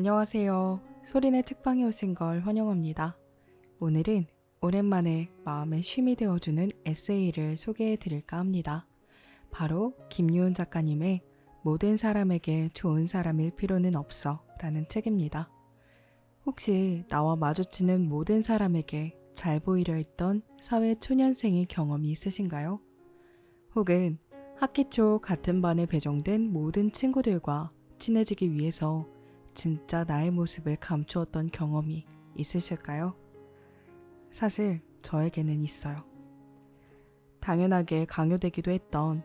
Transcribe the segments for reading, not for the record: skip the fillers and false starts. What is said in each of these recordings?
안녕하세요. 소리네 책방에 오신 걸 환영합니다. 오늘은 오랜만에 마음의 쉼이 되어주는 에세이를 소개해 드릴까 합니다. 바로 김유은 작가님의 모든 사람에게 좋은 사람일 필요는 없어 라는 책입니다. 혹시 나와 마주치는 모든 사람에게 잘 보이려 했던 사회 초년생의 경험이 있으신가요? 혹은 학기 초 같은 반에 배정된 모든 친구들과 친해지기 위해서 진짜 나의 모습을 감추었던 경험이 있으실까요? 사실 저에게는 있어요. 당연하게 강요되기도 했던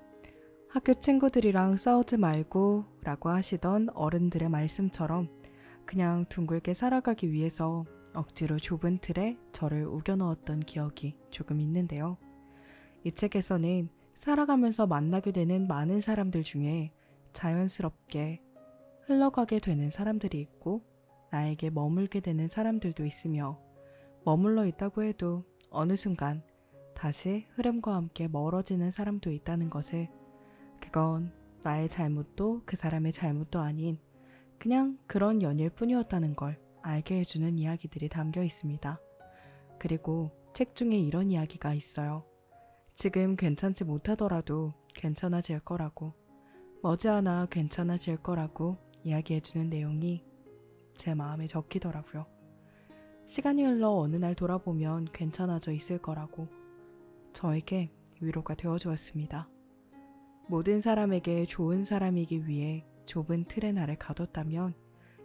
학교 친구들이랑 싸우지 말고 라고 하시던 어른들의 말씀처럼 그냥 둥글게 살아가기 위해서 억지로 좁은 틀에 저를 우겨 넣었던 기억이 조금 있는데요. 이 책에서는 살아가면서 만나게 되는 많은 사람들 중에 자연스럽게 흘러가게 되는 사람들이 있고 나에게 머물게 되는 사람들도 있으며 머물러 있다고 해도 어느 순간 다시 흐름과 함께 멀어지는 사람도 있다는 것을, 그건 나의 잘못도 그 사람의 잘못도 아닌 그냥 그런 연일 뿐이었다는 걸 알게 해주는 이야기들이 담겨 있습니다. 그리고 책 중에 이런 이야기가 있어요. 지금 괜찮지 못하더라도 괜찮아질 거라고, 머지않아 괜찮아질 거라고 이야기해주는 내용이 제 마음에 적히더라고요. 시간이 흘러 어느 날 돌아보면 괜찮아져 있을 거라고 저에게 위로가 되어주었습니다. 모든 사람에게 좋은 사람이기 위해 좁은 틀에 나를 가뒀다면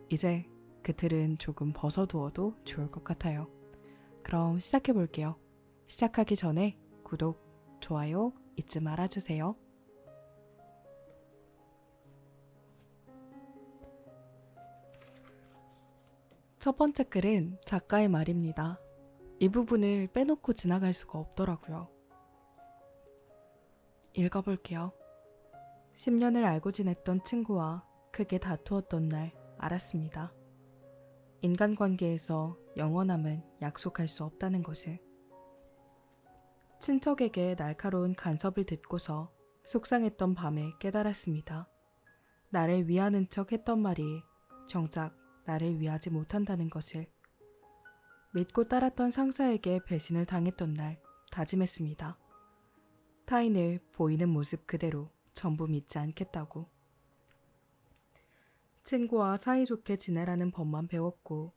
이제 그 틀은 조금 벗어두어도 좋을 것 같아요. 그럼 시작해 볼게요. 시작하기 전에 구독, 좋아요 잊지 말아주세요. 첫 번째 글은 작가의 말입니다. 이 부분을 빼놓고 지나갈 수가 없더라고요. 읽어볼게요. 10년을 알고 지냈던 친구와 크게 다투었던 날 알았습니다. 인간관계에서 영원함은 약속할 수 없다는 것을. 친척에게 날카로운 간섭을 듣고서 속상했던 밤에 깨달았습니다. 나를 위하는 척 했던 말이 정작 나를 위하지 못한다는 것을. 믿고 따랐던 상사에게 배신을 당했던 날 다짐했습니다. 타인을 보이는 모습 그대로 전부 믿지 않겠다고. 친구와 사이좋게 지내라는 법만 배웠고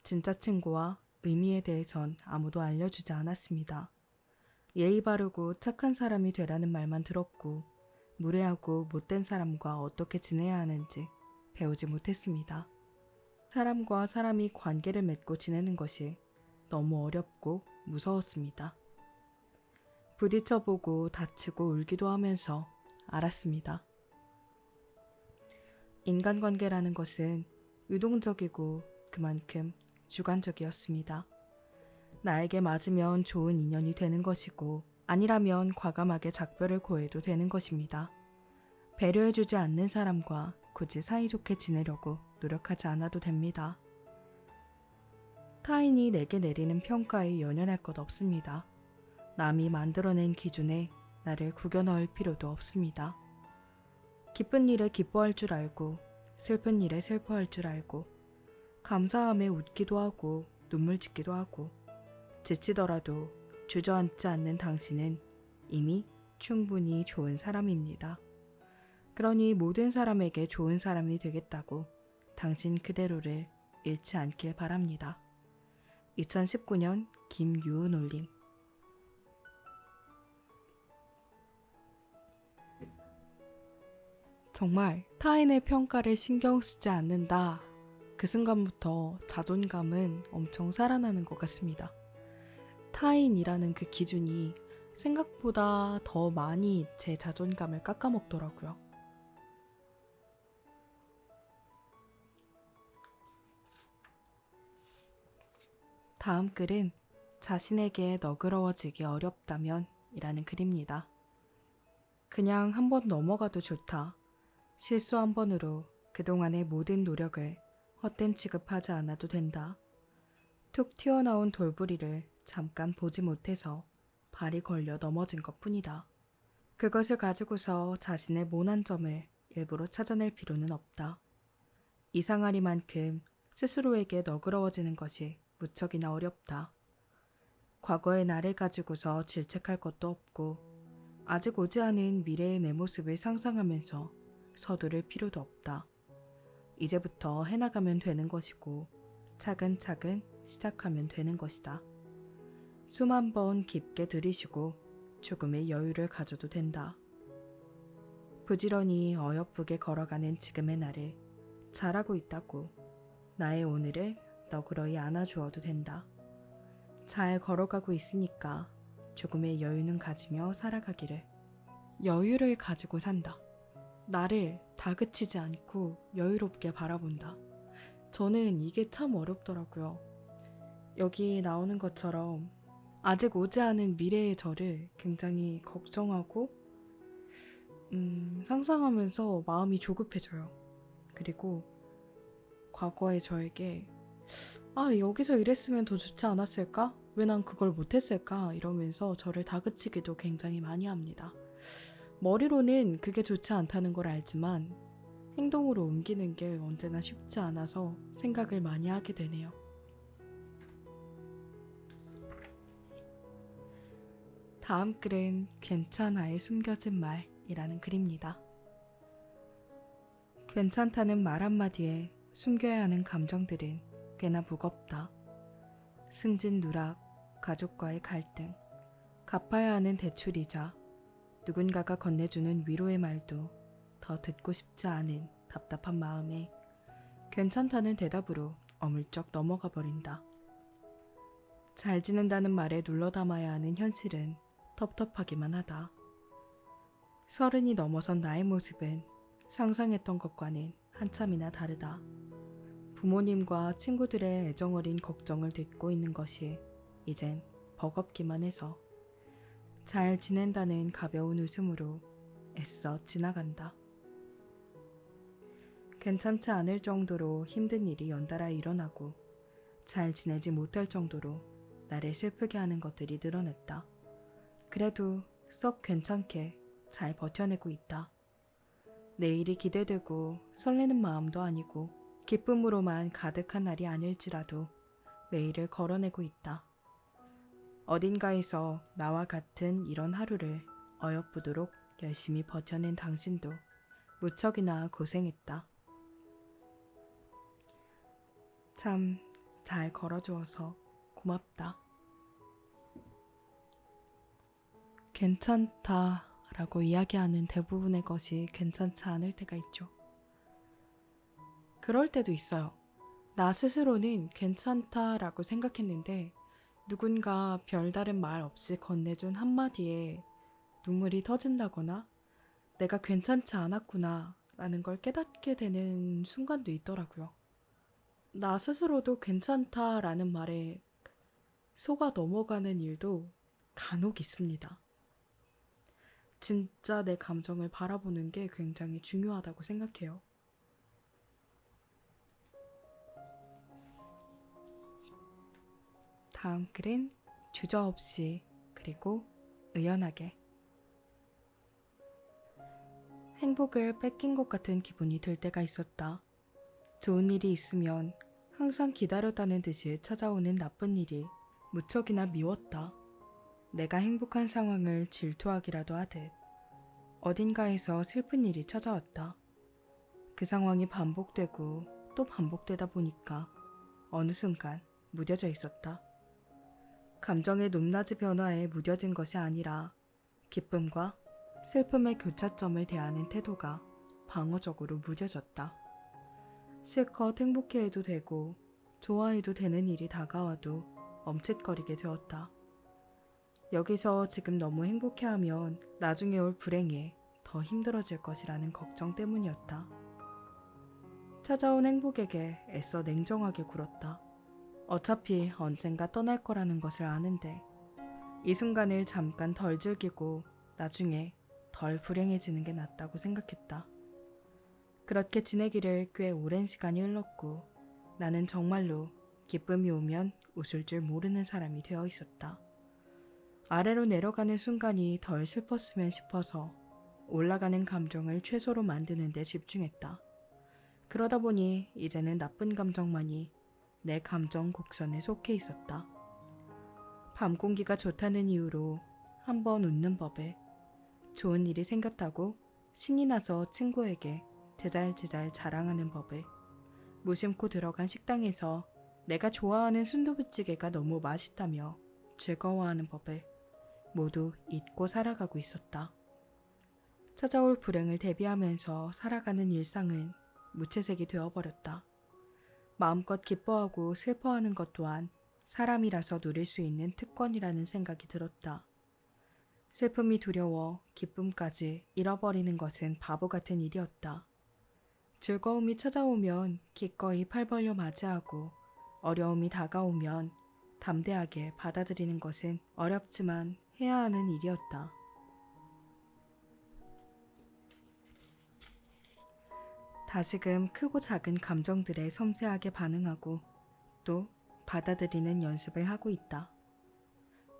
진짜 친구와 의미에 대해선 아무도 알려주지 않았습니다. 예의 바르고 착한 사람이 되라는 말만 들었고 무례하고 못된 사람과 어떻게 지내야 하는지 배우지 못했습니다. 사람과 사람이 관계를 맺고 지내는 것이 너무 어렵고 무서웠습니다. 부딪혀보고 다치고 울기도 하면서 알았습니다. 인간관계라는 것은 유동적이고 그만큼 주관적이었습니다. 나에게 맞으면 좋은 인연이 되는 것이고 아니라면 과감하게 작별을 고해도 되는 것입니다. 배려해주지 않는 사람과 굳이 사이좋게 지내려고 노력하지 않아도 됩니다. 타인이 내게 내리는 평가에 연연할 것 없습니다. 남이 만들어낸 기준에 나를 구겨 넣을 필요도 없습니다. 기쁜 일에 기뻐할 줄 알고 슬픈 일에 슬퍼할 줄 알고 감사함에 웃기도 하고 눈물 짓기도 하고 지치더라도 주저앉지 않는 당신은 이미 충분히 좋은 사람입니다. 그러니 모든 사람에게 좋은 사람이 되겠다고 당신 그대로를 잃지 않길 바랍니다. 2019년 김유은 올림. 정말 타인의 평가를 신경 쓰지 않는다. 그 순간부터 자존감은 엄청 살아나는 것 같습니다. 타인이라는 그 기준이 생각보다 더 많이 제 자존감을 깎아먹더라고요. 다음 글은 자신에게 너그러워지기 어렵다면 이라는 글입니다. 그냥 한번 넘어가도 좋다. 실수 한 번으로 그동안의 모든 노력을 헛된 취급하지 않아도 된다. 툭 튀어나온 돌부리를 잠깐 보지 못해서 발이 걸려 넘어진 것 뿐이다. 그것을 가지고서 자신의 모난 점을 일부러 찾아낼 필요는 없다. 이상하리만큼 스스로에게 너그러워지는 것이 무척이나 어렵다. 과거의 나를 가지고서 질책할 것도 없고 아직 오지 않은 미래의 내 모습을 상상하면서 서두를 필요도 없다. 이제부터 해나가면 되는 것이고 차근차근 시작하면 되는 것이다. 숨 한 번 깊게 들이쉬고 조금의 여유를 가져도 된다. 부지런히 어여쁘게 걸어가는 지금의 나를 잘하고 있다고 나의 오늘을 너그러이 안아주어도 된다. 잘 걸어가고 있으니까 조금의 여유는 가지며 살아가기를. 여유를 가지고 산다. 나를 다그치지 않고 여유롭게 바라본다. 저는 이게 참 어렵더라고요. 여기 나오는 것처럼 아직 오지 않은 미래의 저를 굉장히 걱정하고 상상하면서 마음이 조급해져요. 그리고 과거의 저에게 여기서 이랬으면 더 좋지 않았을까? 왜 난 그걸 못했을까? 이러면서 저를 다그치기도 굉장히 많이 합니다. 머리로는 그게 좋지 않다는 걸 알지만 행동으로 옮기는 게 언제나 쉽지 않아서 생각을 많이 하게 되네요. 다음 글은 괜찮아의 숨겨진 말이라는 글입니다. 괜찮다는 말 한마디에 숨겨야 하는 감정들은 꽤나 무겁다. 승진 누락, 가족과의 갈등, 갚아야 하는 대출이자, 누군가가 건네주는 위로의 말도 더 듣고 싶지 않은 답답한 마음에 괜찮다는 대답으로 어물쩍 넘어가 버린다. 잘 지낸다는 말에 눌러 담아야 하는 현실은 텁텁하기만 하다. 30이 넘어선 나의 모습은 상상했던 것과는 한참이나 다르다. 부모님과 친구들의 애정어린 걱정을 듣고 있는 것이 이젠 버겁기만 해서 잘 지낸다는 가벼운 웃음으로 애써 지나간다. 괜찮지 않을 정도로 힘든 일이 연달아 일어나고 잘 지내지 못할 정도로 나를 슬프게 하는 것들이 늘어났다. 그래도 썩 괜찮게 잘 버텨내고 있다. 내일이 기대되고 설레는 마음도 아니고 기쁨으로만 가득한 날이 아닐지라도 매일을 걸어내고 있다. 어딘가에서 나와 같은 이런 하루를 어여쁘도록 열심히 버텨낸 당신도 무척이나 고생했다. 참 잘 걸어주어서 고맙다. 괜찮다라고 이야기하는 대부분의 것이 괜찮지 않을 때가 있죠. 그럴 때도 있어요. 나 스스로는 괜찮다라고 생각했는데 누군가 별다른 말 없이 건네준 한마디에 눈물이 터진다거나 내가 괜찮지 않았구나 라는 걸 깨닫게 되는 순간도 있더라고요. 나 스스로도 괜찮다라는 말에 속아 넘어가는 일도 간혹 있습니다. 진짜 내 감정을 바라보는 게 굉장히 중요하다고 생각해요. 다음 글은 주저없이 그리고 의연하게. 행복을 뺏긴 것 같은 기분이 들 때가 있었다. 좋은 일이 있으면 항상 기다렸다는 듯이 찾아오는 나쁜 일이 무척이나 미웠다. 내가 행복한 상황을 질투하기라도 하듯 어딘가에서 슬픈 일이 찾아왔다. 그 상황이 반복되고 또 반복되다 보니까 어느 순간 무뎌져 있었다. 감정의 높낮이 변화에 무뎌진 것이 아니라 기쁨과 슬픔의 교차점을 대하는 태도가 방어적으로 무뎌졌다. 실컷 행복해해도 되고 좋아해도 되는 일이 다가와도 멈칫거리게 되었다. 여기서 지금 너무 행복해하면 나중에 올 불행에 더 힘들어질 것이라는 걱정 때문이었다. 찾아온 행복에게 애써 냉정하게 굴었다. 어차피 언젠가 떠날 거라는 것을 아는데 이 순간을 잠깐 덜 즐기고 나중에 덜 불행해지는 게 낫다고 생각했다. 그렇게 지내기를 꽤 오랜 시간이 흘렀고 나는 정말로 기쁨이 오면 웃을 줄 모르는 사람이 되어 있었다. 아래로 내려가는 순간이 덜 슬펐으면 싶어서 올라가는 감정을 최소로 만드는 데 집중했다. 그러다 보니 이제는 나쁜 감정만이 내 감정 곡선에 속해 있었다. 밤 공기가 좋다는 이유로 한번 웃는 법에, 좋은 일이 생겼다고 신이 나서 친구에게 제잘제잘 자랑하는 법에, 무심코 들어간 식당에서 내가 좋아하는 순두부찌개가 너무 맛있다며 즐거워하는 법을 모두 잊고 살아가고 있었다. 찾아올 불행을 대비하면서 살아가는 일상은 무채색이 되어버렸다. 마음껏 기뻐하고 슬퍼하는 것 또한 사람이라서 누릴 수 있는 특권이라는 생각이 들었다. 슬픔이 두려워 기쁨까지 잃어버리는 것은 바보 같은 일이었다. 즐거움이 찾아오면 기꺼이 팔 벌려 맞이하고 어려움이 다가오면 담대하게 받아들이는 것은 어렵지만 해야 하는 일이었다. 다시금 크고 작은 감정들에 섬세하게 반응하고 또 받아들이는 연습을 하고 있다.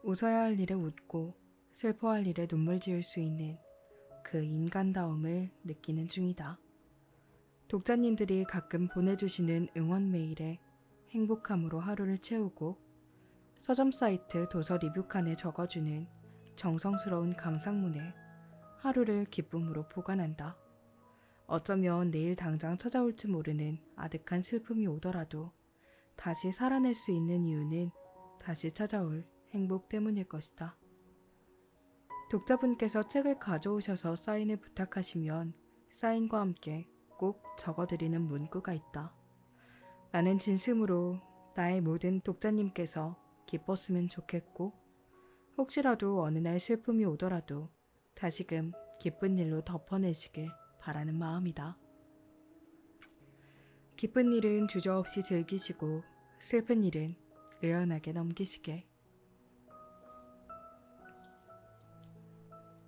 웃어야 할 일에 웃고 슬퍼할 일에 눈물 지을 수 있는 그 인간다움을 느끼는 중이다. 독자님들이 가끔 보내주시는 응원 메일에 행복함으로 하루를 채우고 서점 사이트 도서 리뷰칸에 적어주는 정성스러운 감상문에 하루를 기쁨으로 보관한다. 어쩌면 내일 당장 찾아올지 모르는 아득한 슬픔이 오더라도 다시 살아낼 수 있는 이유는 다시 찾아올 행복 때문일 것이다. 독자분께서 책을 가져오셔서 사인을 부탁하시면 사인과 함께 꼭 적어드리는 문구가 있다. 나는 진심으로 나의 모든 독자님께서 기뻤으면 좋겠고 혹시라도 어느 날 슬픔이 오더라도 다시금 기쁜 일로 덮어내시길 바라는 마음이다. 기쁜 일은 주저없이 즐기시고 슬픈 일은 의연하게 넘기시길.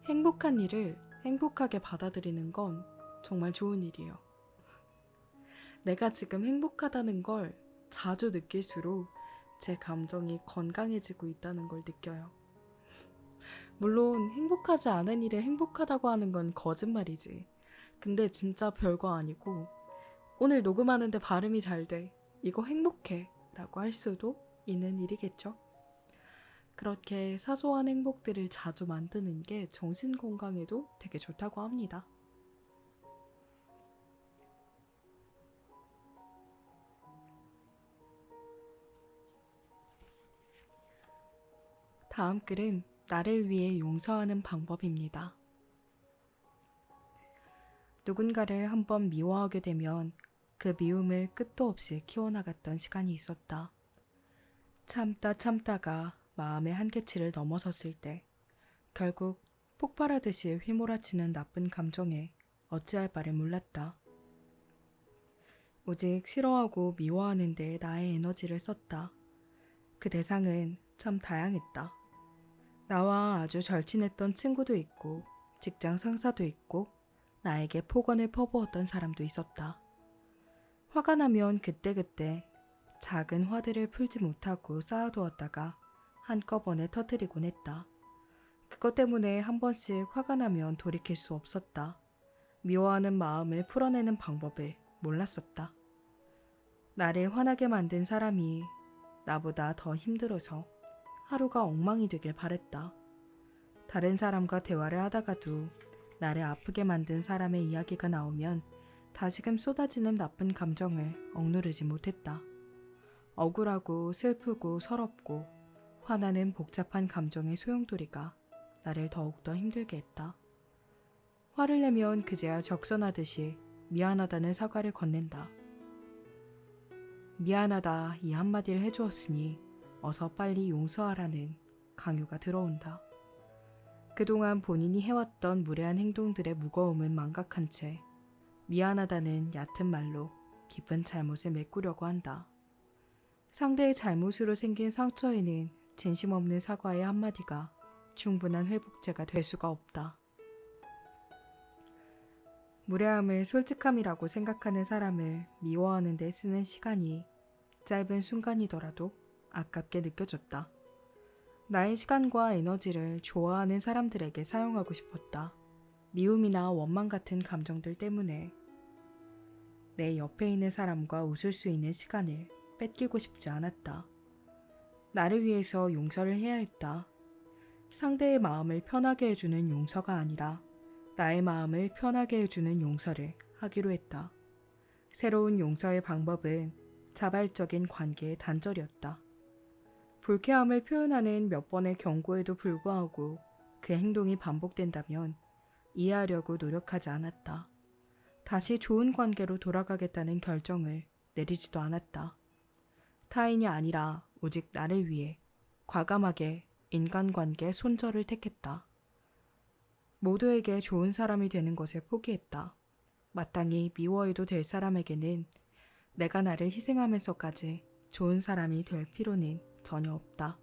행복한 일을 행복하게 받아들이는 건 정말 좋은 일이에요. 내가 지금 행복하다는 걸 자주 느낄수록 제 감정이 건강해지고 있다는 걸 느껴요. 물론 행복하지 않은 일에 행복하다고 하는 건 거짓말이지. 근데 진짜 별거 아니고 오늘 녹음하는데 발음이 잘 돼. 이거 행복해 라고 할 수도 있는 일이겠죠. 그렇게 사소한 행복들을 자주 만드는 게 정신 건강에도 되게 좋다고 합니다. 다음 글은 나를 위해 용서하는 방법입니다. 누군가를 한번 미워하게 되면 그 미움을 끝도 없이 키워나갔던 시간이 있었다. 참다가 마음의 한계치를 넘어섰을 때 결국 폭발하듯이 휘몰아치는 나쁜 감정에 어찌할 바를 몰랐다. 오직 싫어하고 미워하는 데 나의 에너지를 썼다. 그 대상은 참 다양했다. 나와 아주 절친했던 친구도 있고 직장 상사도 있고 나에게 폭언을 퍼부었던 사람도 있었다. 화가 나면 그때그때 작은 화들을 풀지 못하고 쌓아두었다가 한꺼번에 터뜨리곤 했다. 그것 때문에 한 번씩 화가 나면 돌이킬 수 없었다. 미워하는 마음을 풀어내는 방법을 몰랐었다. 나를 화나게 만든 사람이 나보다 더 힘들어서 하루가 엉망이 되길 바랬다. 다른 사람과 대화를 하다가도 나를 아프게 만든 사람의 이야기가 나오면 다시금 쏟아지는 나쁜 감정을 억누르지 못했다. 억울하고 슬프고 서럽고 화나는 복잡한 감정의 소용돌이가 나를 더욱더 힘들게 했다. 화를 내면 그제야 적선하듯이 미안하다는 사과를 건넨다. 미안하다 이 한마디를 해주었으니 어서 빨리 용서하라는 강요가 들어온다. 그동안 본인이 해왔던 무례한 행동들의 무거움은 망각한 채 미안하다는 얕은 말로 깊은 잘못을 메꾸려고 한다. 상대의 잘못으로 생긴 상처에는 진심 없는 사과의 한마디가 충분한 회복제가 될 수가 없다. 무례함을 솔직함이라고 생각하는 사람을 미워하는 데 쓰는 시간이 짧은 순간이더라도 아깝게 느껴졌다. 나의 시간과 에너지를 좋아하는 사람들에게 사용하고 싶었다. 미움이나 원망 같은 감정들 때문에 내 옆에 있는 사람과 웃을 수 있는 시간을 뺏기고 싶지 않았다. 나를 위해서 용서를 해야 했다. 상대의 마음을 편하게 해주는 용서가 아니라 나의 마음을 편하게 해주는 용서를 하기로 했다. 새로운 용서의 방법은 자발적인 관계의 단절이었다. 불쾌함을 표현하는 몇 번의 경고에도 불구하고 그 행동이 반복된다면 이해하려고 노력하지 않았다. 다시 좋은 관계로 돌아가겠다는 결정을 내리지도 않았다. 타인이 아니라 오직 나를 위해 과감하게 인간관계 손절을 택했다. 모두에게 좋은 사람이 되는 것을 포기했다. 마땅히 미워해도 될 사람에게는 내가 나를 희생하면서까지 좋은 사람이 될 필요는 전혀 없다.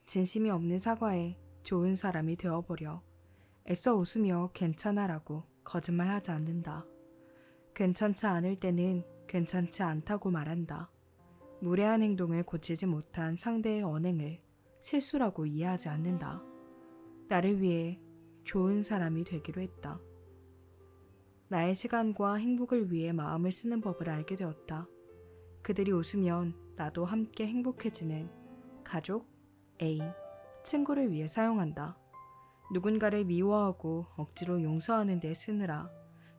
진심이 없는 사과에 좋은 사람이 되어버려 애써 웃으며 괜찮아라고 거짓말하지 않는다. 괜찮지 않을 때는 괜찮지 않다고 말한다. 무례한 행동을 고치지 못한 상대의 언행을 실수라고 이해하지 않는다. 나를 위해 좋은 사람이 되기로 했다. 나의 시간과 행복을 위해 마음을 쓰는 법을 알게 되었다. 그들이 웃으면 나도 함께 행복해지는 가족, 애인, 친구를 위해 사용한다. 누군가를 미워하고 억지로 용서하는 데 쓰느라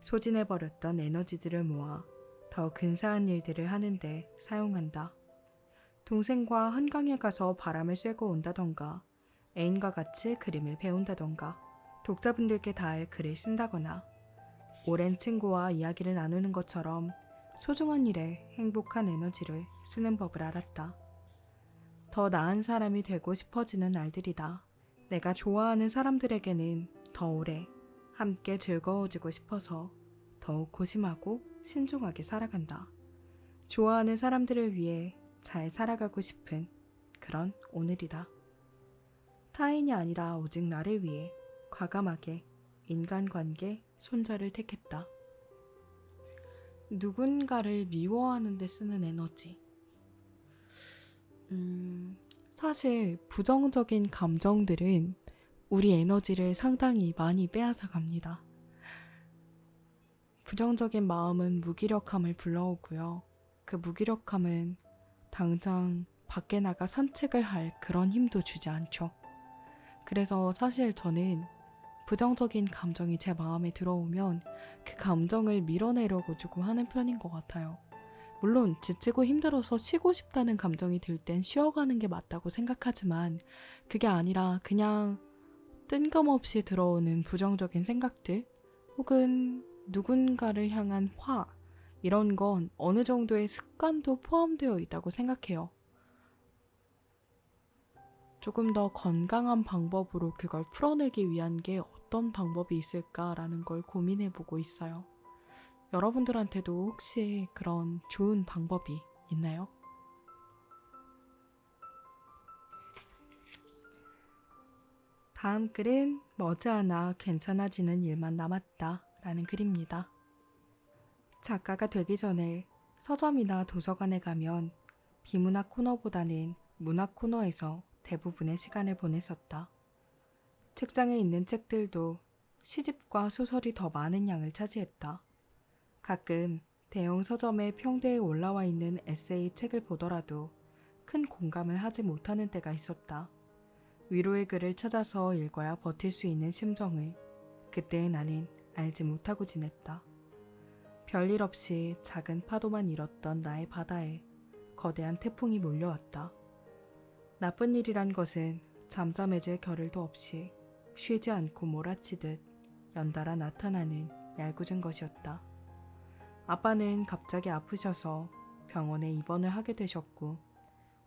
소진해버렸던 에너지들을 모아 더 근사한 일들을 하는데 사용한다. 동생과 한강에 가서 바람을 쐬고 온다던가 애인과 같이 그림을 배운다던가 독자분들께 닿을 글을 쓴다거나 오랜 친구와 이야기를 나누는 것처럼 소중한 일에 행복한 에너지를 쓰는 법을 알았다. 더 나은 사람이 되고 싶어지는 날들이다. 내가 좋아하는 사람들에게는 더 오래 함께 즐거워지고 싶어서 더욱 고심하고 신중하게 살아간다. 좋아하는 사람들을 위해 잘 살아가고 싶은 그런 오늘이다. 타인이 아니라 오직 나를 위해 과감하게 인간관계 손절을 택했다. 누군가를 미워하는 데 쓰는 에너지. 사실 부정적인 감정들은 우리 에너지를 상당히 많이 빼앗아 갑니다. 부정적인 마음은 무기력함을 불러오고요. 그 무기력함은 당장 밖에 나가 산책을 할 그런 힘도 주지 않죠. 그래서 사실 저는 부정적인 감정이 제 마음에 들어오면 그 감정을 밀어내려고 조금 하는 편인 것 같아요. 물론 지치고 힘들어서 쉬고 싶다는 감정이 들 땐 쉬어가는 게 맞다고 생각하지만 그게 아니라 그냥 뜬금없이 들어오는 부정적인 생각들 혹은 누군가를 향한 화 이런 건 어느 정도의 습관도 포함되어 있다고 생각해요. 조금 더 건강한 방법으로 그걸 풀어내기 위한 게 어떤 방법이 있을까라는 걸 고민해보고 있어요. 여러분들한테도 혹시 그런 좋은 방법이 있나요? 다음 글은 머지않아 괜찮아지는 일만 남았다 라는 글입니다. 작가가 되기 전에 서점이나 도서관에 가면 비문학 코너보다는 문학 코너에서 대부분의 시간을 보냈었다. 책장에 있는 책들도 시집과 소설이 더 많은 양을 차지했다. 가끔 대형 서점의 평대에 올라와 있는 에세이 책을 보더라도 큰 공감을 하지 못하는 때가 있었다. 위로의 글을 찾아서 읽어야 버틸 수 있는 심정을 그때의 나는 알지 못하고 지냈다. 별일 없이 작은 파도만 일었던 나의 바다에 거대한 태풍이 몰려왔다. 나쁜 일이란 것은 잠잠해질 겨를도 없이 쉬지 않고 몰아치듯 연달아 나타나는 얄궂은 것이었다. 아빠는 갑자기 아프셔서 병원에 입원을 하게 되셨고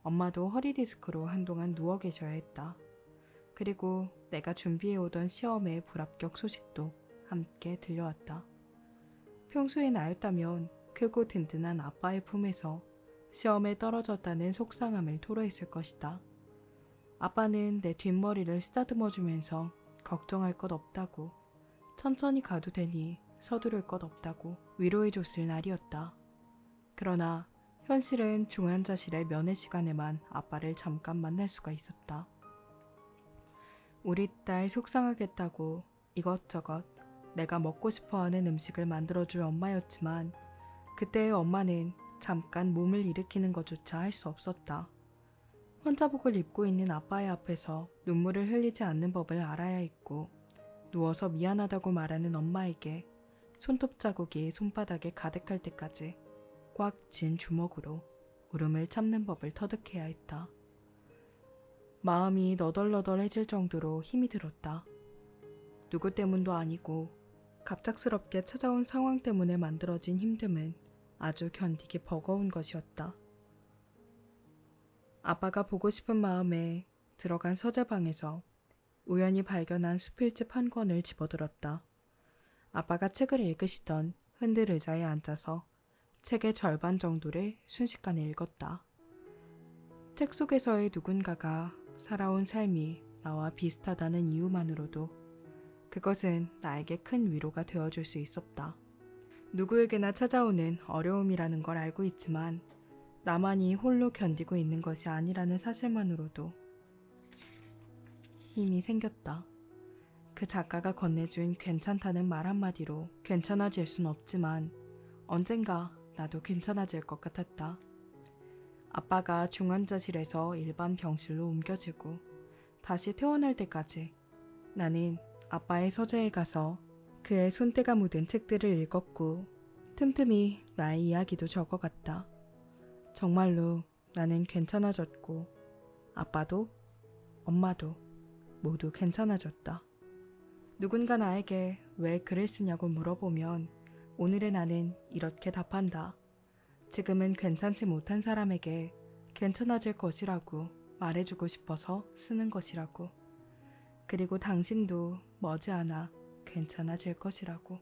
엄마도 허리 디스크로 한동안 누워 계셔야 했다. 그리고 내가 준비해오던 시험의 불합격 소식도 함께 들려왔다. 평소에 나였다면 크고 든든한 아빠의 품에서 시험에 떨어졌다는 속상함을 토로했을 것이다. 아빠는 내 뒷머리를 쓰다듬어주면서 걱정할 것 없다고, 천천히 가도 되니 서두를 것 없다고 위로해줬을 날이었다. 그러나 현실은 중환자실의 면회 시간에만 아빠를 잠깐 만날 수가 있었다. 우리 딸 속상하겠다고 이것저것 내가 먹고 싶어하는 음식을 만들어줄 엄마였지만 그때의 엄마는 잠깐 몸을 일으키는 것조차 할 수 없었다. 환자복을 입고 있는 아빠의 앞에서 눈물을 흘리지 않는 법을 알아야 했고, 누워서 미안하다고 말하는 엄마에게 손톱 자국이 손바닥에 가득할 때까지 꽉 쥔 주먹으로 울음을 참는 법을 터득해야 했다. 마음이 너덜너덜해질 정도로 힘이 들었다. 누구 때문도 아니고 갑작스럽게 찾아온 상황 때문에 만들어진 힘듦은 아주 견디기 버거운 것이었다. 아빠가 보고 싶은 마음에 들어간 서재방에서 우연히 발견한 수필집 한 권을 집어들었다. 아빠가 책을 읽으시던 흔들 의자에 앉아서 책의 절반 정도를 순식간에 읽었다. 책 속에서의 누군가가 살아온 삶이 나와 비슷하다는 이유만으로도 그것은 나에게 큰 위로가 되어줄 수 있었다. 누구에게나 찾아오는 어려움이라는 걸 알고 있지만 나만이 홀로 견디고 있는 것이 아니라는 사실만으로도 힘이 생겼다. 그 작가가 건네준 괜찮다는 말 한마디로 괜찮아질 순 없지만 언젠가 나도 괜찮아질 것 같았다. 아빠가 중환자실에서 일반 병실로 옮겨지고 다시 퇴원할 때까지 나는 아빠의 서재에 가서 그의 손때가 묻은 책들을 읽었고 틈틈이 나의 이야기도 적어갔다. 정말로 나는 괜찮아졌고 아빠도 엄마도 모두 괜찮아졌다. 누군가 나에게 왜 글을 쓰냐고 물어보면 오늘의 나는 이렇게 답한다. 지금은 괜찮지 못한 사람에게 괜찮아질 것이라고 말해주고 싶어서 쓰는 것이라고. 그리고 당신도 머지않아 괜찮아질 것이라고.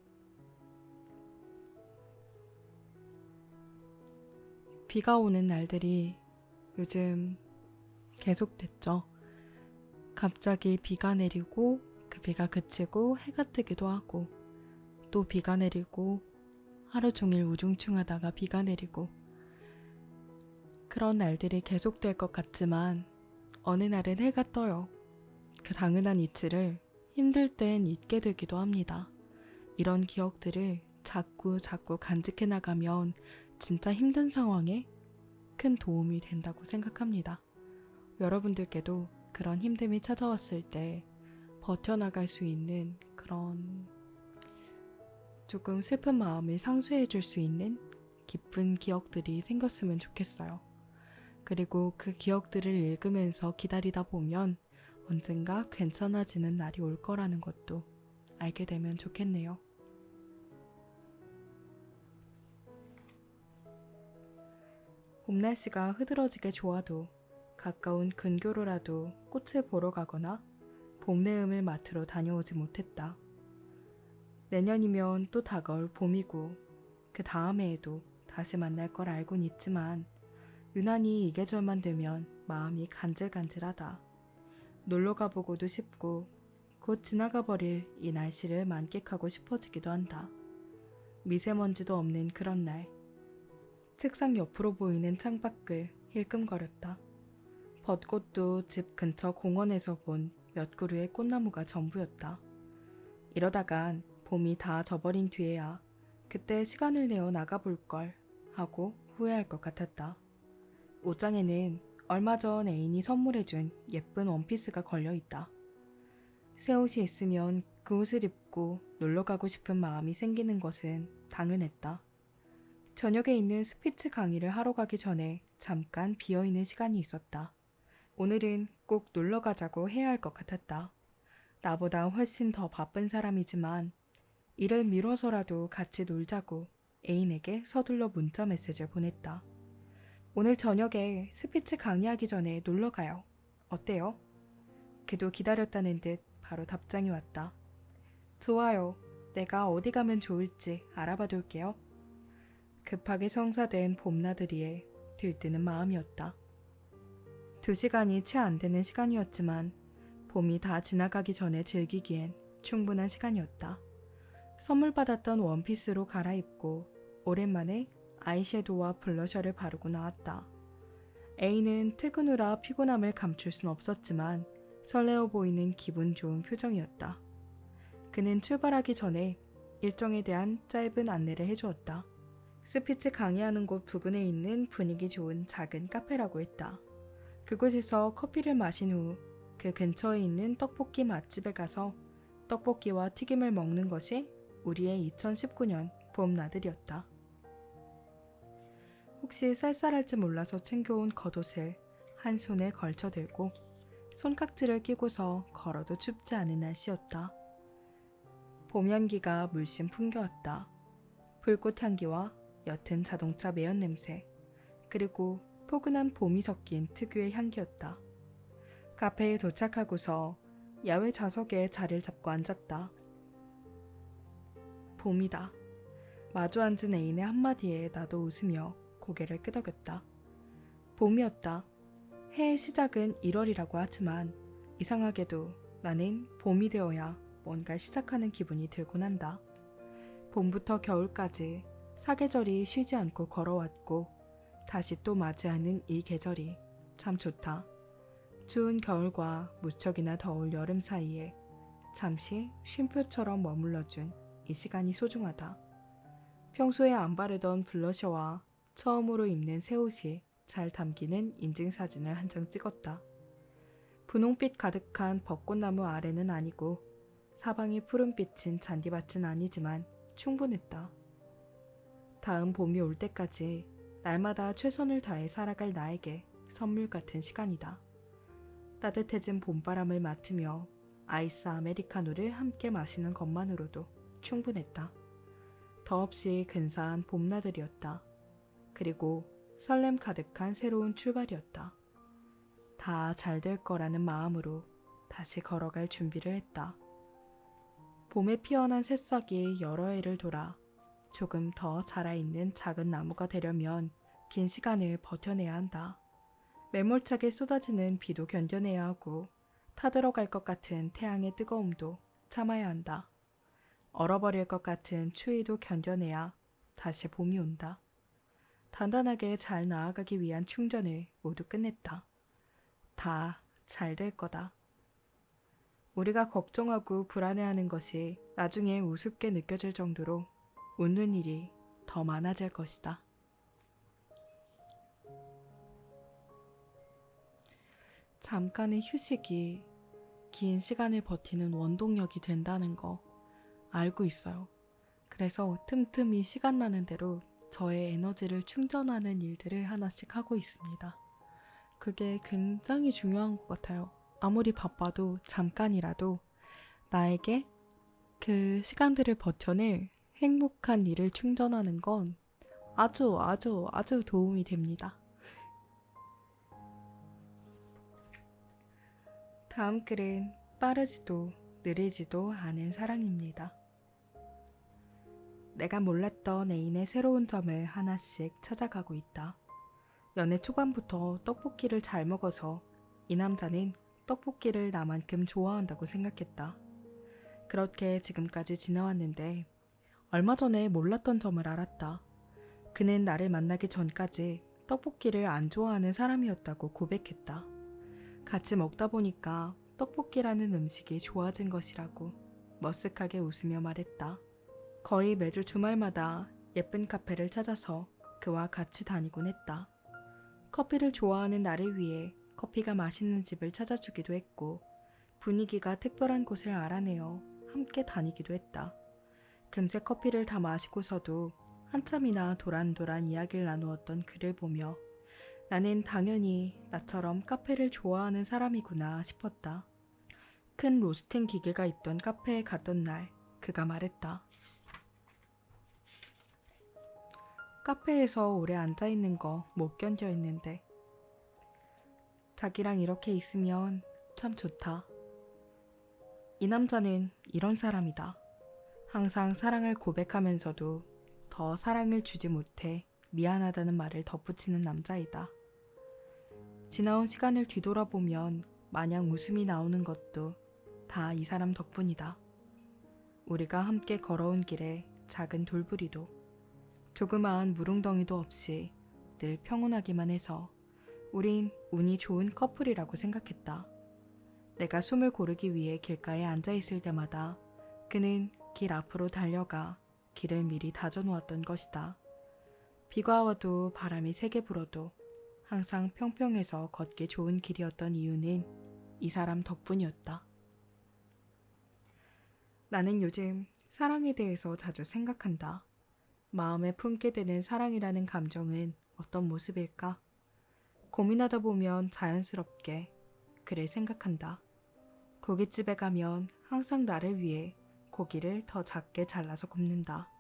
비가 오는 날들이 요즘 계속됐죠. 갑자기 비가 내리고 그 비가 그치고 해가 뜨기도 하고 또 비가 내리고 하루 종일 우중충하다가 비가 내리고 그런 날들이 계속될 것 같지만 어느 날은 해가 떠요. 그 당연한 이치를 힘들 땐 잊게 되기도 합니다. 이런 기억들을 자꾸 간직해 나가면 진짜 힘든 상황에 큰 도움이 된다고 생각합니다. 여러분들께도 그런 힘듦이 찾아왔을 때 버텨나갈 수 있는 그런 조금 슬픈 마음을 상쇄해 줄 수 있는 기쁜 기억들이 생겼으면 좋겠어요. 그리고 그 기억들을 읽으면서 기다리다 보면 언젠가 괜찮아지는 날이 올 거라는 것도 알게 되면 좋겠네요. 봄 날씨가 흐드러지게 좋아도 가까운 근교로라도 꽃을 보러 가거나 봄 내음을 맡으러 다녀오지 못했다. 내년이면 또 다가올 봄이고 그 다음 해에도 다시 만날 걸 알고는 있지만 유난히 이 계절만 되면 마음이 간질간질하다. 놀러 가보고도 싶고 곧 지나가 버릴 이 날씨를 만끽하고 싶어지기도 한다. 미세먼지도 없는 그런 날 책상 옆으로 보이는 창밖을 힐끔거렸다. 벚꽃도 집 근처 공원에서 본 몇 그루의 꽃나무가 전부였다. 이러다간 봄이 다 져버린 뒤에야 그때 시간을 내어 나가볼걸 하고 후회할 것 같았다. 옷장에는 얼마 전 애인이 선물해준 예쁜 원피스가 걸려있다. 새 옷이 있으면 그 옷을 입고 놀러가고 싶은 마음이 생기는 것은 당연했다. 저녁에 있는 스피치 강의를 하러 가기 전에 잠깐 비어있는 시간이 있었다. 오늘은 꼭 놀러 가자고 해야 할 것 같았다. 나보다 훨씬 더 바쁜 사람이지만 일을 미뤄서라도 같이 놀자고 애인에게 서둘러 문자 메시지를 보냈다. 오늘 저녁에 스피치 강의하기 전에 놀러 가요. 어때요? 그도 기다렸다는 듯 바로 답장이 왔다. 좋아요. 내가 어디 가면 좋을지 알아봐 둘게요. 급하게 성사된 봄나들이에 들뜨는 마음이었다. 2시간이 채 안 되는 시간이었지만 봄이 다 지나가기 전에 즐기기엔 충분한 시간이었다. 선물 받았던 원피스로 갈아입고 오랜만에 아이섀도우와 블러셔를 바르고 나왔다. 애인은 퇴근 후라 피곤함을 감출 순 없었지만 설레어 보이는 기분 좋은 표정이었다. 그는 출발하기 전에 일정에 대한 짧은 안내를 해주었다. 스피치 강의하는 곳 부근에 있는 분위기 좋은 작은 카페라고 했다. 그곳에서 커피를 마신 후 그 근처에 있는 떡볶이 맛집에 가서 떡볶이와 튀김을 먹는 것이 우리의 2019년 봄나들이었다. 혹시 쌀쌀할지 몰라서 챙겨온 겉옷을 한 손에 걸쳐 들고 손깍지를 끼고서 걸어도 춥지 않은 날씨였다. 봄 향기가 물씬 풍겨왔다. 불꽃 향기와 옅은 자동차 매연 냄새, 그리고 포근한 봄이 섞인 특유의 향기였다. 카페에 도착하고서 야외 좌석에 자리를 잡고 앉았다. 봄이다. 마주 앉은 애인의 한마디에 나도 웃으며 고개를 끄덕였다. 봄이었다. 해의 시작은 1월이라고 하지만 이상하게도 나는 봄이 되어야 뭔가를 시작하는 기분이 들곤 한다. 봄부터 겨울까지 사계절이 쉬지 않고 걸어왔고 다시 또 맞이하는 이 계절이 참 좋다. 추운 겨울과 무척이나 더울 여름 사이에 잠시 쉼표처럼 머물러준 이 시간이 소중하다. 평소에 안 바르던 블러셔와 처음으로 입는 새 옷이 잘 담기는 인증사진을 한 장 찍었다. 분홍빛 가득한 벚꽃나무 아래는 아니고 사방이 푸른빛인 잔디밭은 아니지만 충분했다. 다음 봄이 올 때까지 날마다 최선을 다해 살아갈 나에게 선물 같은 시간이다. 따뜻해진 봄바람을 맡으며 아이스 아메리카노를 함께 마시는 것만으로도 충분했다. 더없이 근사한 봄나들이었다. 그리고 설렘 가득한 새로운 출발이었다. 다 잘 될 거라는 마음으로 다시 걸어갈 준비를 했다. 봄에 피어난 새싹이 여러 해를 돌아 조금 더 자라있는 작은 나무가 되려면 긴 시간을 버텨내야 한다. 매몰차게 쏟아지는 비도 견뎌내야 하고 타들어갈 것 같은 태양의 뜨거움도 참아야 한다. 얼어버릴 것 같은 추위도 견뎌내야 다시 봄이 온다. 단단하게 잘 나아가기 위한 충전을 모두 끝냈다. 다 잘 될 거다. 우리가 걱정하고 불안해하는 것이 나중에 우습게 느껴질 정도로 웃는 일이 더 많아질 것이다. 잠깐의 휴식이 긴 시간을 버티는 원동력이 된다는 거 알고 있어요. 그래서 틈틈이 시간 나는 대로 저의 에너지를 충전하는 일들을 하나씩 하고 있습니다. 그게 굉장히 중요한 것 같아요. 아무리 바빠도 잠깐이라도 나에게 그 시간들을 버텨낼 행복한 일을 충전하는 건 아주 도움이 됩니다. 다음 글은 빠르지도 느리지도 않은 사랑입니다. 내가 몰랐던 애인의 새로운 점을 하나씩 찾아가고 있다. 연애 초반부터 떡볶이를 잘 먹어서 이 남자는 떡볶이를 나만큼 좋아한다고 생각했다. 그렇게 지금까지 지나왔는데 얼마 전에 몰랐던 점을 알았다. 그는 나를 만나기 전까지 떡볶이를 안 좋아하는 사람이었다고 고백했다. 같이 먹다 보니까 떡볶이라는 음식이 좋아진 것이라고 머쓱하게 웃으며 말했다. 거의 매주 주말마다 예쁜 카페를 찾아서 그와 같이 다니곤 했다. 커피를 좋아하는 나를 위해 커피가 맛있는 집을 찾아주기도 했고 분위기가 특별한 곳을 알아내어 함께 다니기도 했다. 금세 커피를 다 마시고서도 한참이나 도란도란 이야기를 나누었던 그를 보며 나는 당연히 나처럼 카페를 좋아하는 사람이구나 싶었다. 큰 로스팅 기계가 있던 카페에 갔던 날 그가 말했다. 카페에서 오래 앉아있는 거 못 견뎌 했는데 자기랑 이렇게 있으면 참 좋다. 이 남자는 이런 사람이다. 항상 사랑을 고백하면서도 더 사랑을 주지 못해 미안하다는 말을 덧붙이는 남자이다. 지나온 시간을 뒤돌아보면 마냥 웃음이 나오는 것도 다 이 사람 덕분이다. 우리가 함께 걸어온 길에 작은 돌부리도 조그마한 물웅덩이도 없이 늘 평온하기만 해서 우린 운이 좋은 커플이라고 생각했다. 내가 숨을 고르기 위해 길가에 앉아있을 때마다 그는 길 앞으로 달려가 길을 미리 다져놓았던 것이다. 비가 와도 바람이 세게 불어도 항상 평평해서 걷기 좋은 길이었던 이유는 이 사람 덕분이었다. 나는 요즘 사랑에 대해서 자주 생각한다. 마음에 품게 되는 사랑이라는 감정은 어떤 모습일까? 고민하다 보면 자연스럽게 그를 생각한다. 고깃집에 가면 항상 나를 위해 고기를 더 작게 잘라서 굽는다.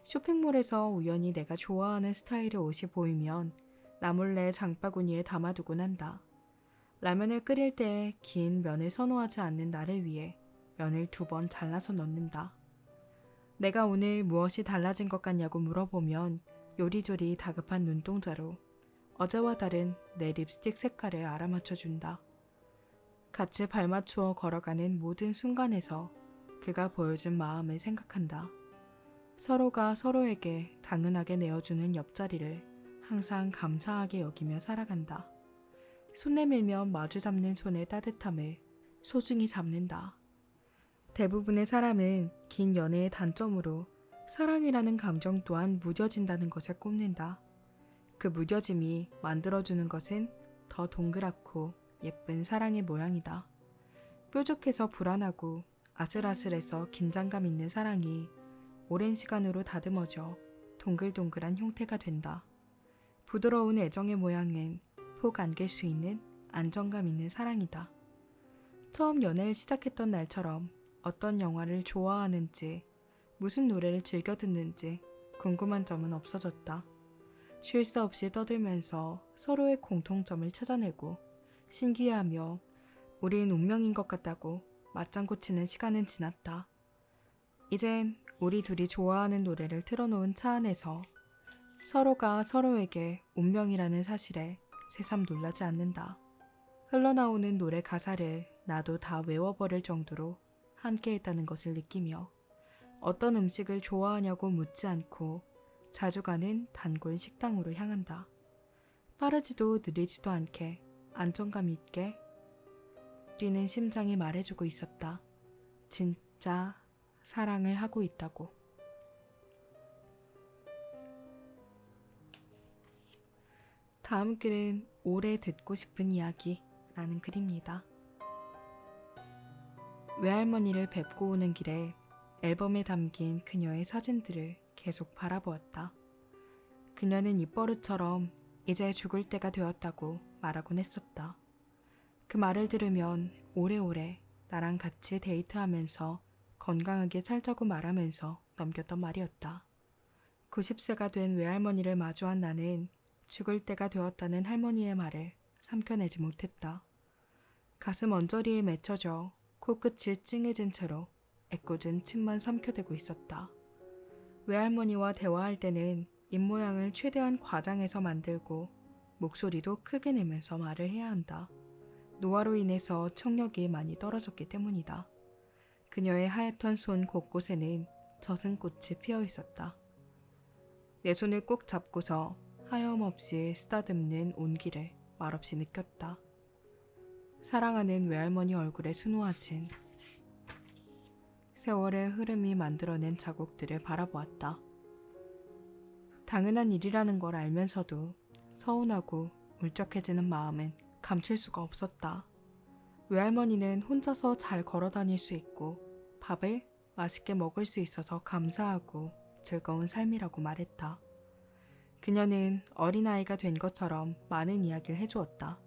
쇼핑몰에서 우연히 내가 좋아하는 스타일의 옷이 보이면 나 몰래 장바구니에 담아두곤 한다. 라면을 끓일 때 긴 면을 선호하지 않는 나를 위해 면을 2번 잘라서 넣는다. 내가 오늘 무엇이 달라진 것 같냐고 물어보면 요리조리 다급한 눈동자로 어제와 다른 내 립스틱 색깔을 알아맞혀준다. 같이 발맞추어 걸어가는 모든 순간에서 그가 보여준 마음을 생각한다. 서로가 서로에게 당연하게 내어주는 옆자리를 항상 감사하게 여기며 살아간다. 손 내밀면 마주 잡는 손의 따뜻함을 소중히 잡는다. 대부분의 사람은 긴 연애의 단점으로 사랑이라는 감정 또한 무뎌진다는 것을 꼽는다. 그 무뎌짐이 만들어주는 것은 더 동그랗고 예쁜 사랑의 모양이다. 뾰족해서 불안하고 아슬아슬해서 긴장감 있는 사랑이 오랜 시간으로 다듬어져 동글동글한 형태가 된다. 부드러운 애정의 모양은 푹 안길 수 있는 안정감 있는 사랑이다. 처음 연애를 시작했던 날처럼 어떤 영화를 좋아하는지, 무슨 노래를 즐겨 듣는지 궁금한 점은 없어졌다. 쉴 새 없이 떠들면서 서로의 공통점을 찾아내고 신기해하며 우린 운명인 것 같다고 맞장구 치는 시간은 지났다. 이젠 우리 둘이 좋아하는 노래를 틀어놓은 차 안에서 서로가 서로에게 운명이라는 사실에 새삼 놀라지 않는다. 흘러나오는 노래 가사를 나도 다 외워버릴 정도로 함께했다는 것을 느끼며 어떤 음식을 좋아하냐고 묻지 않고 자주 가는 단골 식당으로 향한다. 빠르지도 느리지도 않게 안정감 있게 뛰는 심장이 말해주고 있었다. 진짜 사랑을 하고 있다고. 다음 글은 오래 듣고 싶은 이야기라는 글입니다. 외할머니를 뵙고 오는 길에 앨범에 담긴 그녀의 사진들을 계속 바라보았다. 그녀는 입버릇처럼 이제 죽을 때가 되었다고 말하곤 했었다. 그 말을 들으면 오래오래 나랑 같이 데이트하면서 건강하게 살자고 말하면서 넘겼던 말이었다. 90세가 된 외할머니를 마주한 나는 죽을 때가 되었다는 할머니의 말을 삼켜내지 못했다. 가슴 언저리에 맺혀져 코끝이 찡해진 채로 애꿎은 침만 삼켜대고 있었다. 외할머니와 대화할 때는 입모양을 최대한 과장해서 만들고 목소리도 크게 내면서 말을 해야 한다. 노화로 인해서 청력이 많이 떨어졌기 때문이다. 그녀의 하얗던 손 곳곳에는 젖은 꽃이 피어 있었다. 내 손을 꼭 잡고서 하염없이 쓰다듬는 온기를 말없이 느꼈다. 사랑하는 외할머니 얼굴에 수놓아진 세월의 흐름이 만들어낸 자국들을 바라보았다. 당연한 일이라는 걸 알면서도 서운하고 울적해지는 마음은 감출 수가 없었다. 외할머니는 혼자서 잘 걸어 다닐 수 있고 밥을 맛있게 먹을 수 있어서 감사하고 즐거운 삶이라고 말했다. 그녀는 어린아이가 된 것처럼 많은 이야기를 해주었다.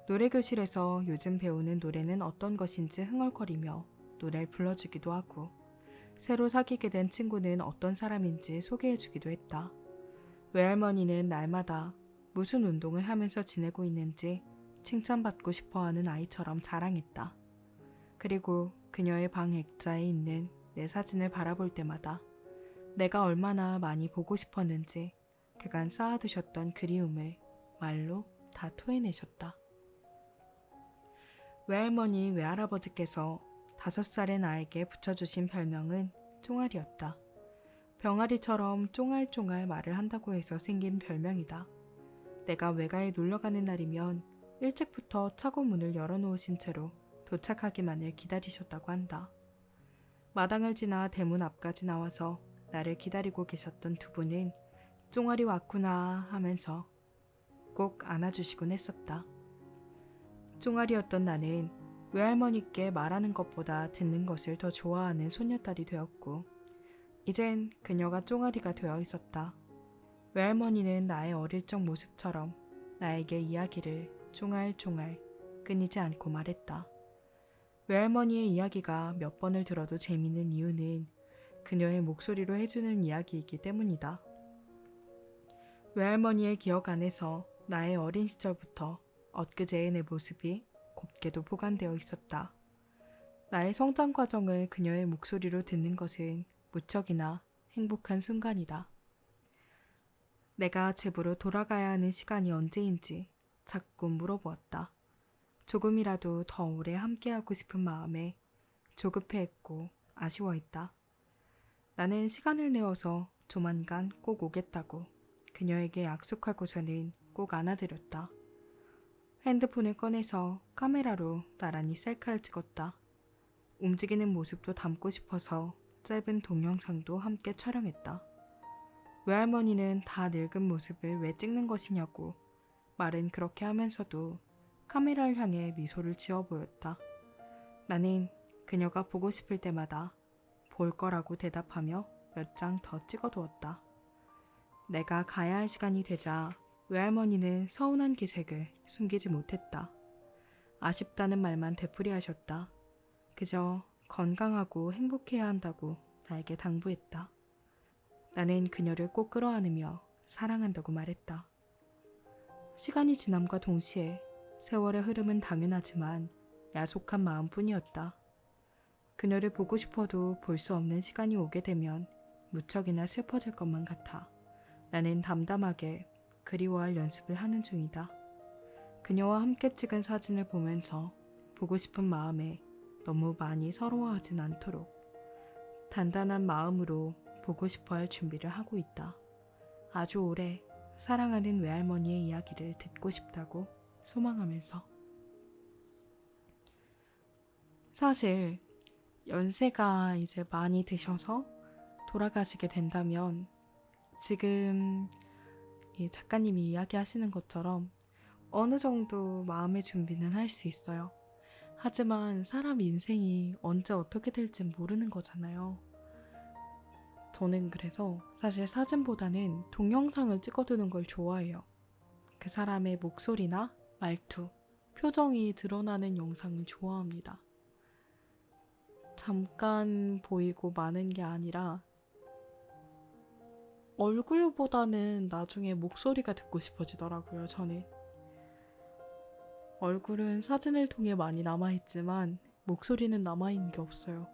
노래교실에서 요즘 배우는 노래는 어떤 것인지 흥얼거리며 노래를 불러주기도 하고 새로 사귀게 된 친구는 어떤 사람인지 소개해주기도 했다. 외할머니는 날마다 무슨 운동을 하면서 지내고 있는지 칭찬받고 싶어하는 아이처럼 자랑했다. 그리고 그녀의 방 액자에 있는 내 사진을 바라볼 때마다 내가 얼마나 많이 보고 싶었는지 그간 쌓아두셨던 그리움을 말로 다 토해내셨다. 외할머니, 외할아버지께서 5살의 나에게 붙여주신 별명은 쫑알이었다. 병아리처럼 쫑알쫑알 말을 한다고 해서 생긴 별명이다. 내가 외가에 놀러가는 날이면 일찍부터 차고 문을 열어놓으신 채로 도착하기만을 기다리셨다고 한다. 마당을 지나 대문 앞까지 나와서 나를 기다리고 계셨던 두 분은 쫑알이 왔구나 하면서 꼭 안아주시곤 했었다. 쫑알이었던 나는 외할머니께 말하는 것보다 듣는 것을 더 좋아하는 소녀딸이 되었고 이젠 그녀가 쫑알이가 되어 있었다. 외할머니는 나의 어릴 적 모습처럼 나에게 이야기를 쫑알쫑알 끊이지 않고 말했다. 외할머니의 이야기가 몇 번을 들어도 재미있는 이유는 그녀의 목소리로 해주는 이야기이기 때문이다. 외할머니의 기억 안에서 나의 어린 시절부터 엊그제의 내 모습이 곱게도 보관되어 있었다. 나의 성장 과정을 그녀의 목소리로 듣는 것은 무척이나 행복한 순간이다. 내가 집으로 돌아가야 하는 시간이 언제인지 자꾸 물어보았다. 조금이라도 더 오래 함께하고 싶은 마음에 조급해했고 아쉬워했다. 나는 시간을 내어서 조만간 꼭 오겠다고 그녀에게 약속하고서는 꼭 안아드렸다. 핸드폰을 꺼내서 카메라로 나란히 셀카를 찍었다. 움직이는 모습도 담고 싶어서 짧은 동영상도 함께 촬영했다. 외할머니는 다 늙은 모습을 왜 찍는 것이냐고 말은 그렇게 하면서도 카메라를 향해 미소를 지어 보였다. 나는 그녀가 보고 싶을 때마다 볼 거라고 대답하며 몇 장 더 찍어두었다. 내가 가야 할 시간이 되자 외할머니는 서운한 기색을 숨기지 못했다. 아쉽다는 말만 되풀이하셨다. 그저 건강하고 행복해야 한다고 나에게 당부했다. 나는 그녀를 꼭 끌어안으며 사랑한다고 말했다. 시간이 지남과 동시에 세월의 흐름은 당연하지만 야속한 마음뿐이었다. 그녀를 보고 싶어도 볼 수 없는 시간이 오게 되면 무척이나 슬퍼질 것만 같아 나는 담담하게 그리워할 연습을 하는 중이다. 그녀와 함께 찍은 사진을 보면서 보고 싶은 마음에 너무 많이 서러워하진 않도록 단단한 마음으로 보고 싶어 할 준비를 하고 있다. 아주 오래 사랑하는 외할머니의 이야기를 듣고 싶다고 소망하면서. 사실 연세가 이제 많이 드셔서 돌아가시게 된다면 지금 이 작가님이 이야기하시는 것처럼 어느 정도 마음의 준비는 할 수 있어요. 하지만 사람 인생이 언제 어떻게 될지 모르는 거잖아요. 저는 그래서 사실 사진보다는 동영상을 찍어두는 걸 좋아해요. 그 사람의 목소리나 말투, 표정이 드러나는 영상을 좋아합니다. 잠깐 보이고 마는 게 아니라 얼굴보다는 나중에 목소리가 듣고 싶어지더라고요, 저는. 얼굴은 사진을 통해 많이 남아있지만 목소리는 남아있는 게 없어요.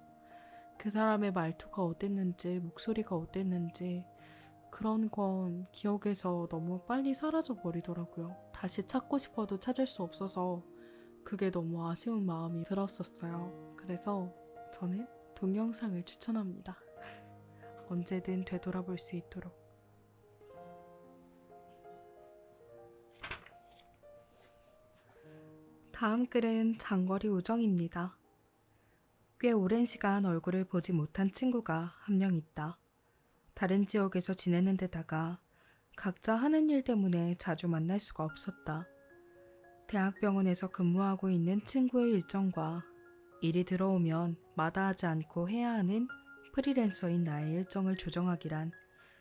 그 사람의 말투가 어땠는지, 목소리가 어땠는지 그런 건 기억에서 너무 빨리 사라져 버리더라고요. 다시 찾고 싶어도 찾을 수 없어서 그게 너무 아쉬운 마음이 들었었어요. 그래서 저는 동영상을 추천합니다. 언제든 되돌아볼 수 있도록. 다음 글은 장거리 우정입니다. 꽤 오랜 시간 얼굴을 보지 못한 친구가 한 명 있다. 다른 지역에서 지내는 데다가 각자 하는 일 때문에 자주 만날 수가 없었다. 대학병원에서 근무하고 있는 친구의 일정과 일이 들어오면 마다하지 않고 해야 하는 프리랜서인 나의 일정을 조정하기란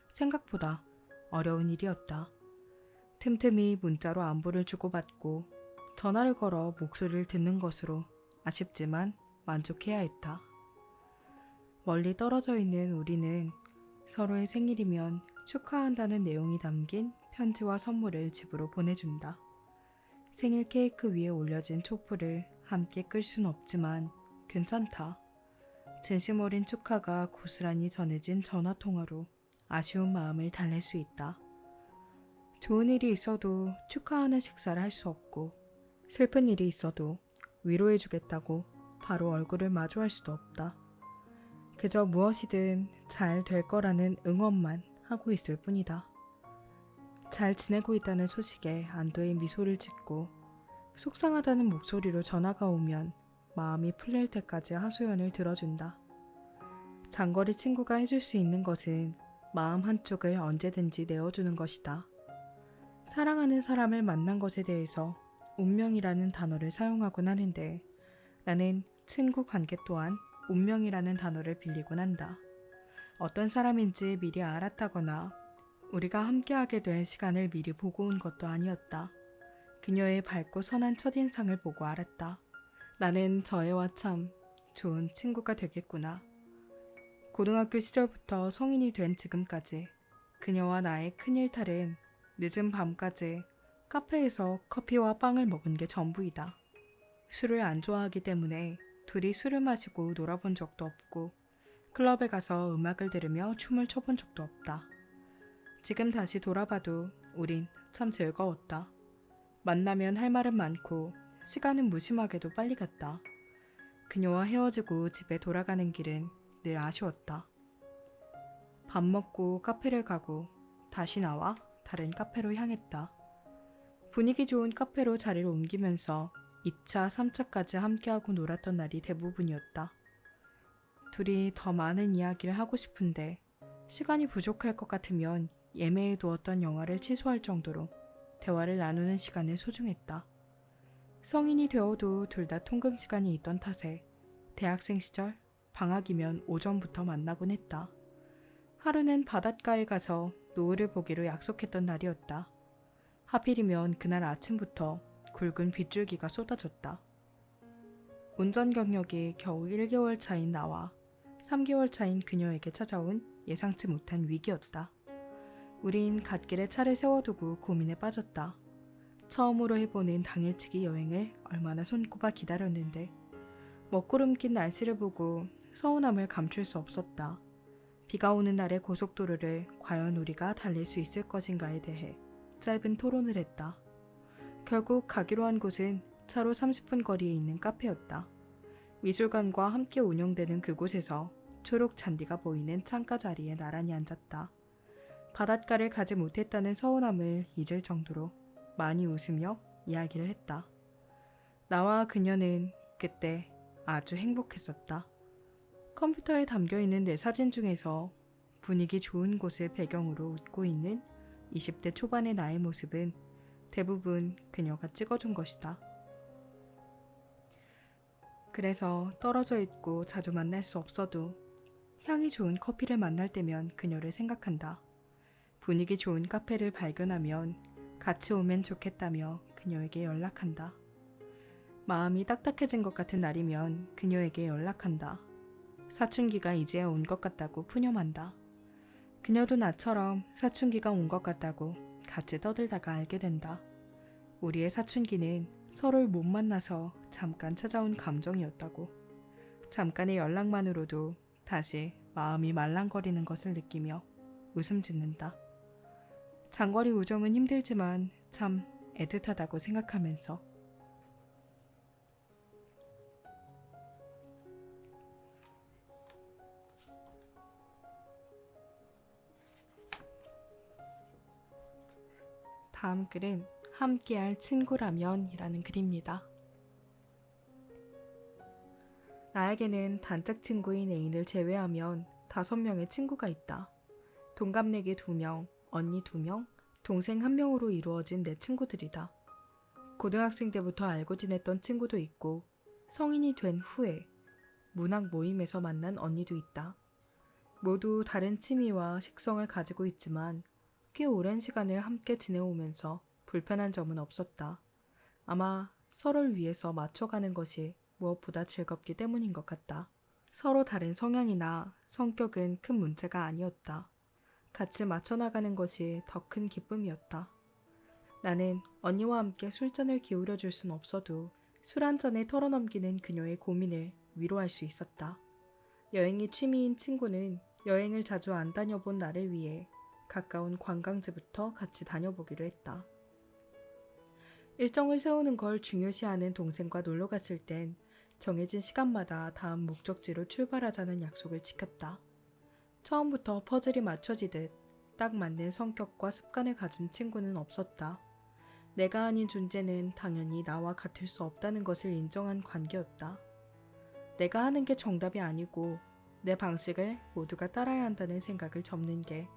생각보다 어려운 일이었다. 틈틈이 문자로 안부를 주고받고 전화를 걸어 목소리를 듣는 것으로 아쉽지만 만족해야 했다. 멀리 떨어져 있는 우리는 서로의 생일이면 축하한다는 내용이 담긴 편지와 선물을 집으로 보내준다. 생일 케이크 위에 올려진 촛불을 함께 끌 순 없지만 괜찮다. 진심 어린 축하가 고스란히 전해진 전화통화로 아쉬운 마음을 달랠 수 있다. 좋은 일이 있어도 축하하는 식사를 할 수 없고 슬픈 일이 있어도 위로해주겠다고 바로 얼굴을 마주할 수도 없다. 그저 무엇이든 잘 될 거라는 응원만 하고 있을 뿐이다. 잘 지내고 있다는 소식에 안도의 미소를 짓고 속상하다는 목소리로 전화가 오면 마음이 풀릴 때까지 하소연을 들어준다. 장거리 친구가 해줄 수 있는 것은 마음 한쪽을 언제든지 내어주는 것이다. 사랑하는 사람을 만난 것에 대해서 운명이라는 단어를 사용하곤 하는데 나는 친구 관계 또한 운명이라는 단어를 빌리곤 한다. 어떤 사람인지 미리 알았다거나 우리가 함께하게 된 시간을 미리 보고 온 것도 아니었다. 그녀의 밝고 선한 첫인상을 보고 알았다. 나는 저 애와 참 좋은 친구가 되겠구나. 고등학교 시절부터 성인이 된 지금까지 그녀와 나의 큰 일탈은 늦은 밤까지 카페에서 커피와 빵을 먹은 게 전부이다. 술을 안 좋아하기 때문에 둘이 술을 마시고 놀아본 적도 없고 클럽에 가서 음악을 들으며 춤을 춰본 적도 없다. 지금 다시 돌아봐도 우린 참 즐거웠다. 만나면 할 말은 많고 시간은 무심하게도 빨리 갔다. 그녀와 헤어지고 집에 돌아가는 길은 늘 아쉬웠다. 밥 먹고 카페를 가고 다시 나와 다른 카페로 향했다. 분위기 좋은 카페로 자리를 옮기면서 2차, 3차까지 함께하고 놀았던 날이 대부분이었다. 둘이 더 많은 이야기를 하고 싶은데 시간이 부족할 것 같으면 예매해 두었던 영화를 취소할 정도로 대화를 나누는 시간을 소중했다. 성인이 되어도 둘 다 통금 시간이 있던 탓에 대학생 시절 방학이면 오전부터 만나곤 했다. 하루는 바닷가에 가서 노을을 보기로 약속했던 날이었다. 하필이면 그날 아침부터 굵은 빗줄기가 쏟아졌다. 운전 경력이 겨우 1개월 차인 나와 3개월 차인 그녀에게 찾아온 예상치 못한 위기였다. 우린 갓길에 차를 세워두고 고민에 빠졌다. 처음으로 해보는 당일치기 여행을 얼마나 손꼽아 기다렸는데 먹구름 낀 날씨를 보고 서운함을 감출 수 없었다. 비가 오는 날의 고속도로를 과연 우리가 달릴 수 있을 것인가에 대해 짧은 토론을 했다. 결국 가기로 한 곳은 차로 30분 거리에 있는 카페였다. 미술관과 함께 운영되는 그곳에서 초록 잔디가 보이는 창가 자리에 나란히 앉았다. 바닷가를 가지 못했다는 서운함을 잊을 정도로 많이 웃으며 이야기를 했다. 나와 그녀는 그때 아주 행복했었다. 컴퓨터에 담겨있는 내 사진 중에서 분위기 좋은 곳을 배경으로 웃고 있는 20대 초반의 나의 모습은 대부분 그녀가 찍어준 것이다. 그래서 떨어져 있고 자주 만날 수 없어도 향이 좋은 커피를 만날 때면 그녀를 생각한다. 분위기 좋은 카페를 발견하면 같이 오면 좋겠다며 그녀에게 연락한다. 마음이 딱딱해진 것 같은 날이면 그녀에게 연락한다. 사춘기가 이제야 온 것 같다고 푸념한다. 그녀도 나처럼 사춘기가 온 것 같다고 같이 떠들다가 알게 된다. 우리의 사춘기는 서로를 못 만나서 잠깐 찾아온 감정이었다고. 잠깐의 연락만으로도 다시 마음이 말랑거리는 것을 느끼며 웃음 짓는다. 장거리 우정은 힘들지만 참 애틋하다고 생각하면서 다음 글은 함께할 친구라면 이라는 글입니다. 나에게는 단짝 친구인 애인을 제외하면 5명의 친구가 있다. 동갑내기 2명, 언니 2명, 동생 1명으로 이루어진 내 친구들이다. 고등학생 때부터 알고 지냈던 친구도 있고 성인이 된 후에 문학 모임에서 만난 언니도 있다. 모두 다른 취미와 식성을 가지고 있지만 꽤 오랜 시간을 함께 지내오면서 불편한 점은 없었다. 아마 서로를 위해서 맞춰가는 것이 무엇보다 즐겁기 때문인 것 같다. 서로 다른 성향이나 성격은 큰 문제가 아니었다. 같이 맞춰나가는 것이 더 큰 기쁨이었다. 나는 언니와 함께 술잔을 기울여줄 순 없어도 술 한 잔에 털어넘기는 그녀의 고민을 위로할 수 있었다. 여행이 취미인 친구는 여행을 자주 안 다녀본 나를 위해 가까운 관광지부터 같이 다녀보기로 했다. 일정을 세우는 걸 중요시하는 동생과 놀러 갔을 땐 정해진 시간마다 다음 목적지로 출발하자는 약속을 지켰다. 처음부터 퍼즐이 맞춰지듯 딱 맞는 성격과 습관을 가진 친구는 없었다. 내가 아닌 존재는 당연히 나와 같을 수 없다는 것을 인정한 관계였다. 내가 하는 게 정답이 아니고 내 방식을 모두가 따라야 한다는 생각을 접는 게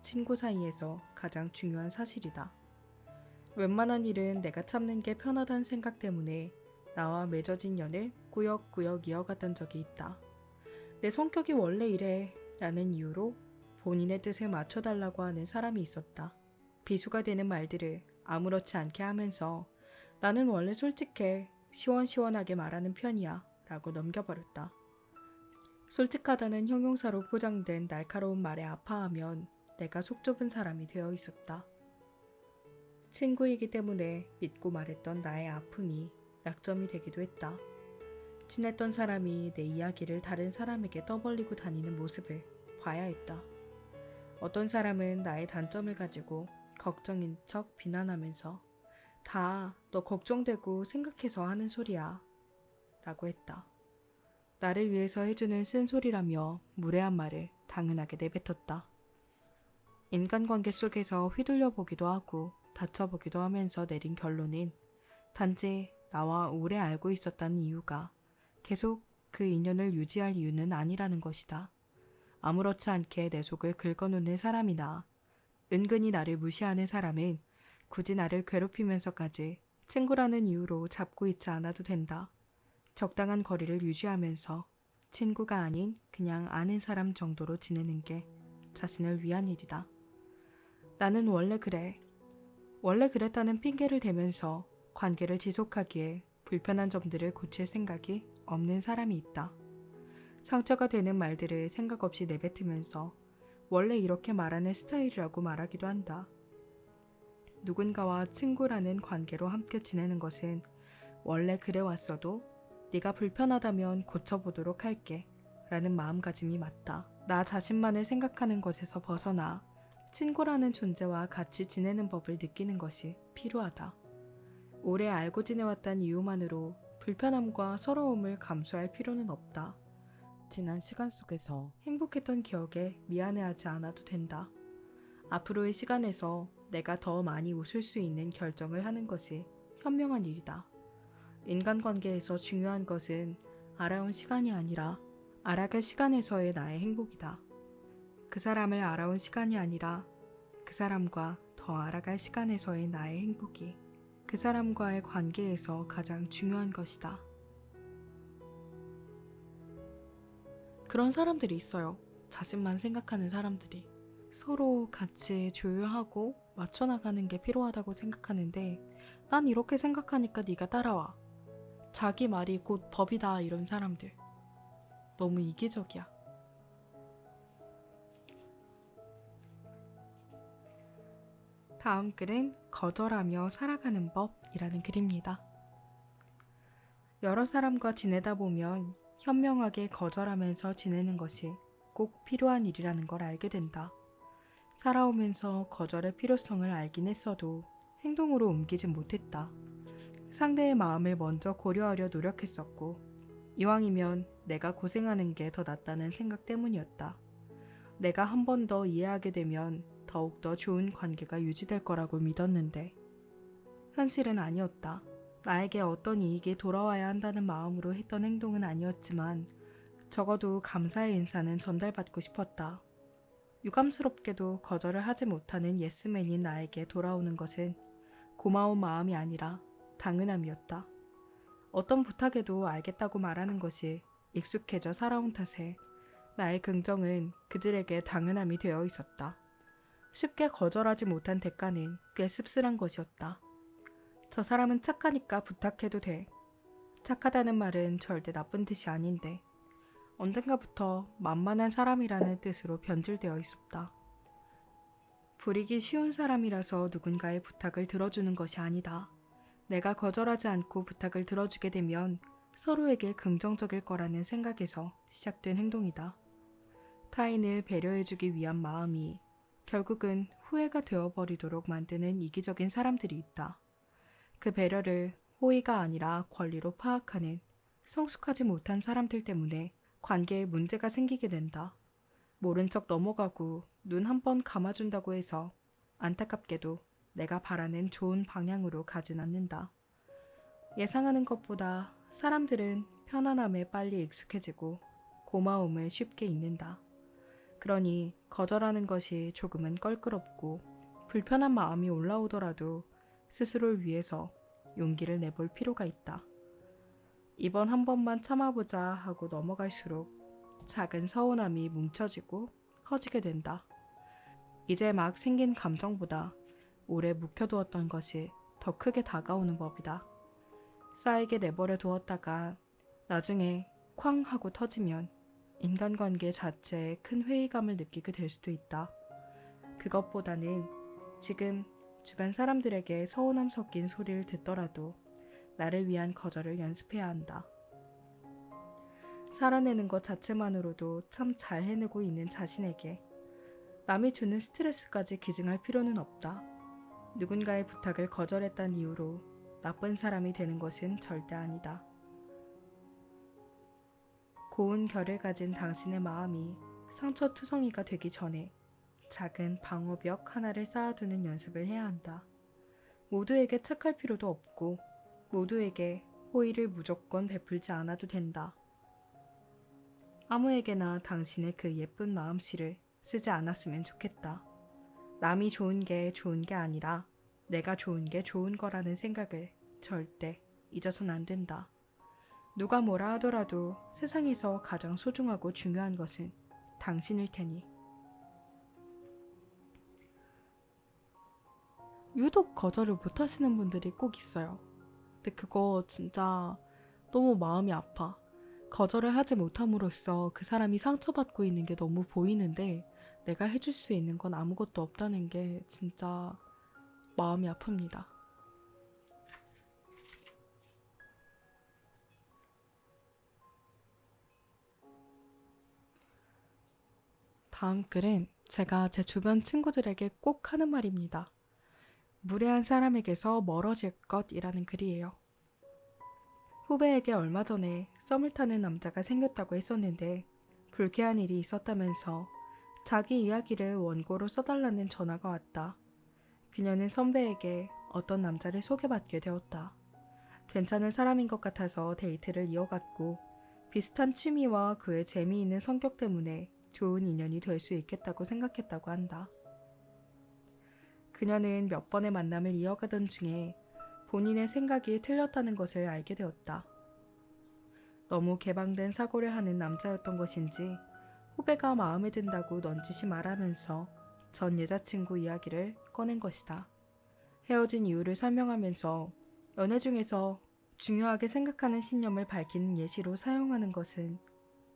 친구 사이에서 가장 중요한 사실이다. 웬만한 일은 내가 참는 게 편하다는 생각 때문에 나와 맺어진 연을 꾸역꾸역 이어갔던 적이 있다. 내 성격이 원래 이래 라는 이유로 본인의 뜻을 맞춰달라고 하는 사람이 있었다. 비수가 되는 말들을 아무렇지 않게 하면서 나는 원래 솔직해, 시원시원하게 말하는 편이야 라고 넘겨버렸다. 솔직하다는 형용사로 포장된 날카로운 말에 아파하면 내가 속 좁은 사람이 되어 있었다. 친구이기 때문에 믿고 말했던 나의 아픔이 약점이 되기도 했다. 친했던 사람이 내 이야기를 다른 사람에게 떠벌리고 다니는 모습을 봐야 했다. 어떤 사람은 나의 단점을 가지고 걱정인 척 비난하면서 다 너 걱정되고 생각해서 하는 소리야 라고 했다. 나를 위해서 해주는 쓴소리라며 무례한 말을 당연하게 내뱉었다. 인간관계 속에서 휘둘려 보기도 하고 다쳐보기도 하면서 내린 결론은 단지 나와 오래 알고 있었다는 이유가 계속 그 인연을 유지할 이유는 아니라는 것이다. 아무렇지 않게 내 속을 긁어놓는 사람이나 은근히 나를 무시하는 사람은 굳이 나를 괴롭히면서까지 친구라는 이유로 잡고 있지 않아도 된다. 적당한 거리를 유지하면서 친구가 아닌 그냥 아는 사람 정도로 지내는 게 자신을 위한 일이다. 나는 원래 그래. 원래 그랬다는 핑계를 대면서 관계를 지속하기에 불편한 점들을 고칠 생각이 없는 사람이 있다. 상처가 되는 말들을 생각 없이 내뱉으면서 원래 이렇게 말하는 스타일이라고 말하기도 한다. 누군가와 친구라는 관계로 함께 지내는 것은 원래 그래왔어도 네가 불편하다면 고쳐보도록 할게 라는 마음가짐이 맞다. 나 자신만을 생각하는 것에서 벗어나 친구라는 존재와 같이 지내는 법을 느끼는 것이 필요하다. 오래 알고 지내왔단 이유만으로 불편함과 서러움을 감수할 필요는 없다. 지난 시간 속에서 행복했던 기억에 미안해하지 않아도 된다. 앞으로의 시간에서 내가 더 많이 웃을 수 있는 결정을 하는 것이 현명한 일이다. 인간관계에서 중요한 것은 알아온 시간이 아니라 알아갈 시간에서의 나의 행복이다. 그 사람을 알아온 시간이 아니라 그 사람과 더 알아갈 시간에서의 나의 행복이 그 사람과의 관계에서 가장 중요한 것이다. 그런 사람들이 있어요. 자신만 생각하는 사람들이. 서로 같이 조율하고 맞춰나가는 게 필요하다고 생각하는데 난 이렇게 생각하니까 네가 따라와. 자기 말이 곧 법이다 이런 사람들. 너무 이기적이야. 다음 글은 거절하며 살아가는 법이라는 글입니다. 여러 사람과 지내다 보면 현명하게 거절하면서 지내는 것이 꼭 필요한 일이라는 걸 알게 된다. 살아오면서 거절의 필요성을 알긴 했어도 행동으로 옮기진 못했다. 상대의 마음을 먼저 고려하려 노력했었고 이왕이면 내가 고생하는 게 더 낫다는 생각 때문이었다. 내가 한 번 더 이해하게 되면 더욱더 좋은 관계가 유지될 거라고 믿었는데 현실은 아니었다. 나에게 어떤 이익이 돌아와야 한다는 마음으로 했던 행동은 아니었지만 적어도 감사의 인사는 전달받고 싶었다. 유감스럽게도 거절을 하지 못하는 예스맨인 나에게 돌아오는 것은 고마운 마음이 아니라 당연함이었다. 어떤 부탁에도 알겠다고 말하는 것이 익숙해져 살아온 탓에 나의 긍정은 그들에게 당연함이 되어 있었다. 쉽게 거절하지 못한 대가는 꽤 씁쓸한 것이었다. 저 사람은 착하니까 부탁해도 돼. 착하다는 말은 절대 나쁜 뜻이 아닌데 언젠가부터 만만한 사람이라는 뜻으로 변질되어 있었다. 부리기 쉬운 사람이라서 누군가의 부탁을 들어주는 것이 아니다. 내가 거절하지 않고 부탁을 들어주게 되면 서로에게 긍정적일 거라는 생각에서 시작된 행동이다. 타인을 배려해주기 위한 마음이 결국은 후회가 되어버리도록 만드는 이기적인 사람들이 있다. 그 배려를 호의가 아니라 권리로 파악하는 성숙하지 못한 사람들 때문에 관계에 문제가 생기게 된다. 모른 척 넘어가고 눈 한 번 감아준다고 해서 안타깝게도 내가 바라는 좋은 방향으로 가진 않는다. 예상하는 것보다 사람들은 편안함에 빨리 익숙해지고 고마움을 쉽게 잊는다. 그러니 거절하는 것이 조금은 껄끄럽고 불편한 마음이 올라오더라도 스스로를 위해서 용기를 내볼 필요가 있다. 이번 한 번만 참아보자 하고 넘어갈수록 작은 서운함이 뭉쳐지고 커지게 된다. 이제 막 생긴 감정보다 오래 묵혀두었던 것이 더 크게 다가오는 법이다. 쌓이게 내버려 두었다가 나중에 쾅 하고 터지면 인간관계 자체에 큰 회의감을 느끼게 될 수도 있다. 그것보다는 지금 주변 사람들에게 서운함 섞인 소리를 듣더라도 나를 위한 거절을 연습해야 한다. 살아내는 것 자체만으로도 참 잘 해내고 있는 자신에게 남이 주는 스트레스까지 기증할 필요는 없다. 누군가의 부탁을 거절했다는 이유로 나쁜 사람이 되는 것은 절대 아니다. 고운 결을 가진 당신의 마음이 상처투성이가 되기 전에 작은 방어벽 하나를 쌓아두는 연습을 해야 한다. 모두에게 착할 필요도 없고 모두에게 호의를 무조건 베풀지 않아도 된다. 아무에게나 당신의 그 예쁜 마음씨를 쓰지 않았으면 좋겠다. 남이 좋은 게 아니라 내가 좋은 게 좋은 거라는 생각을 절대 잊어선 안 된다. 누가 뭐라 하더라도 세상에서 가장 소중하고 중요한 것은 당신일 테니. 유독 거절을 못 하시는 분들이 꼭 있어요. 근데 그거 진짜 너무 마음이 아파. 거절을 하지 못함으로써 그 사람이 상처받고 있는 게 너무 보이는데 내가 해줄 수 있는 건 아무것도 없다는 게 진짜 마음이 아픕니다. 다음 글은 제가 제 주변 친구들에게 꼭 하는 말입니다. 무례한 사람에게서 멀어질 것이라는 글이에요. 후배에게 얼마 전에 썸을 타는 남자가 생겼다고 했었는데 불쾌한 일이 있었다면서 자기 이야기를 원고로 써달라는 전화가 왔다. 그녀는 선배에게 어떤 남자를 소개받게 되었다. 괜찮은 사람인 것 같아서 데이트를 이어갔고 비슷한 취미와 그의 재미있는 성격 때문에 좋은 인연이 될 수 있겠다고 생각했다고 한다. 그녀는 몇 번의 만남을 이어가던 중에 본인의 생각이 틀렸다는 것을 알게 되었다. 너무 개방된 사고를 하는 남자였던 것인지 후배가 마음에 든다고 넌지시 말하면서 전 여자친구 이야기를 꺼낸 것이다. 헤어진 이유를 설명하면서 연애 중에서 중요하게 생각하는 신념을 밝히는 예시로 사용하는 것은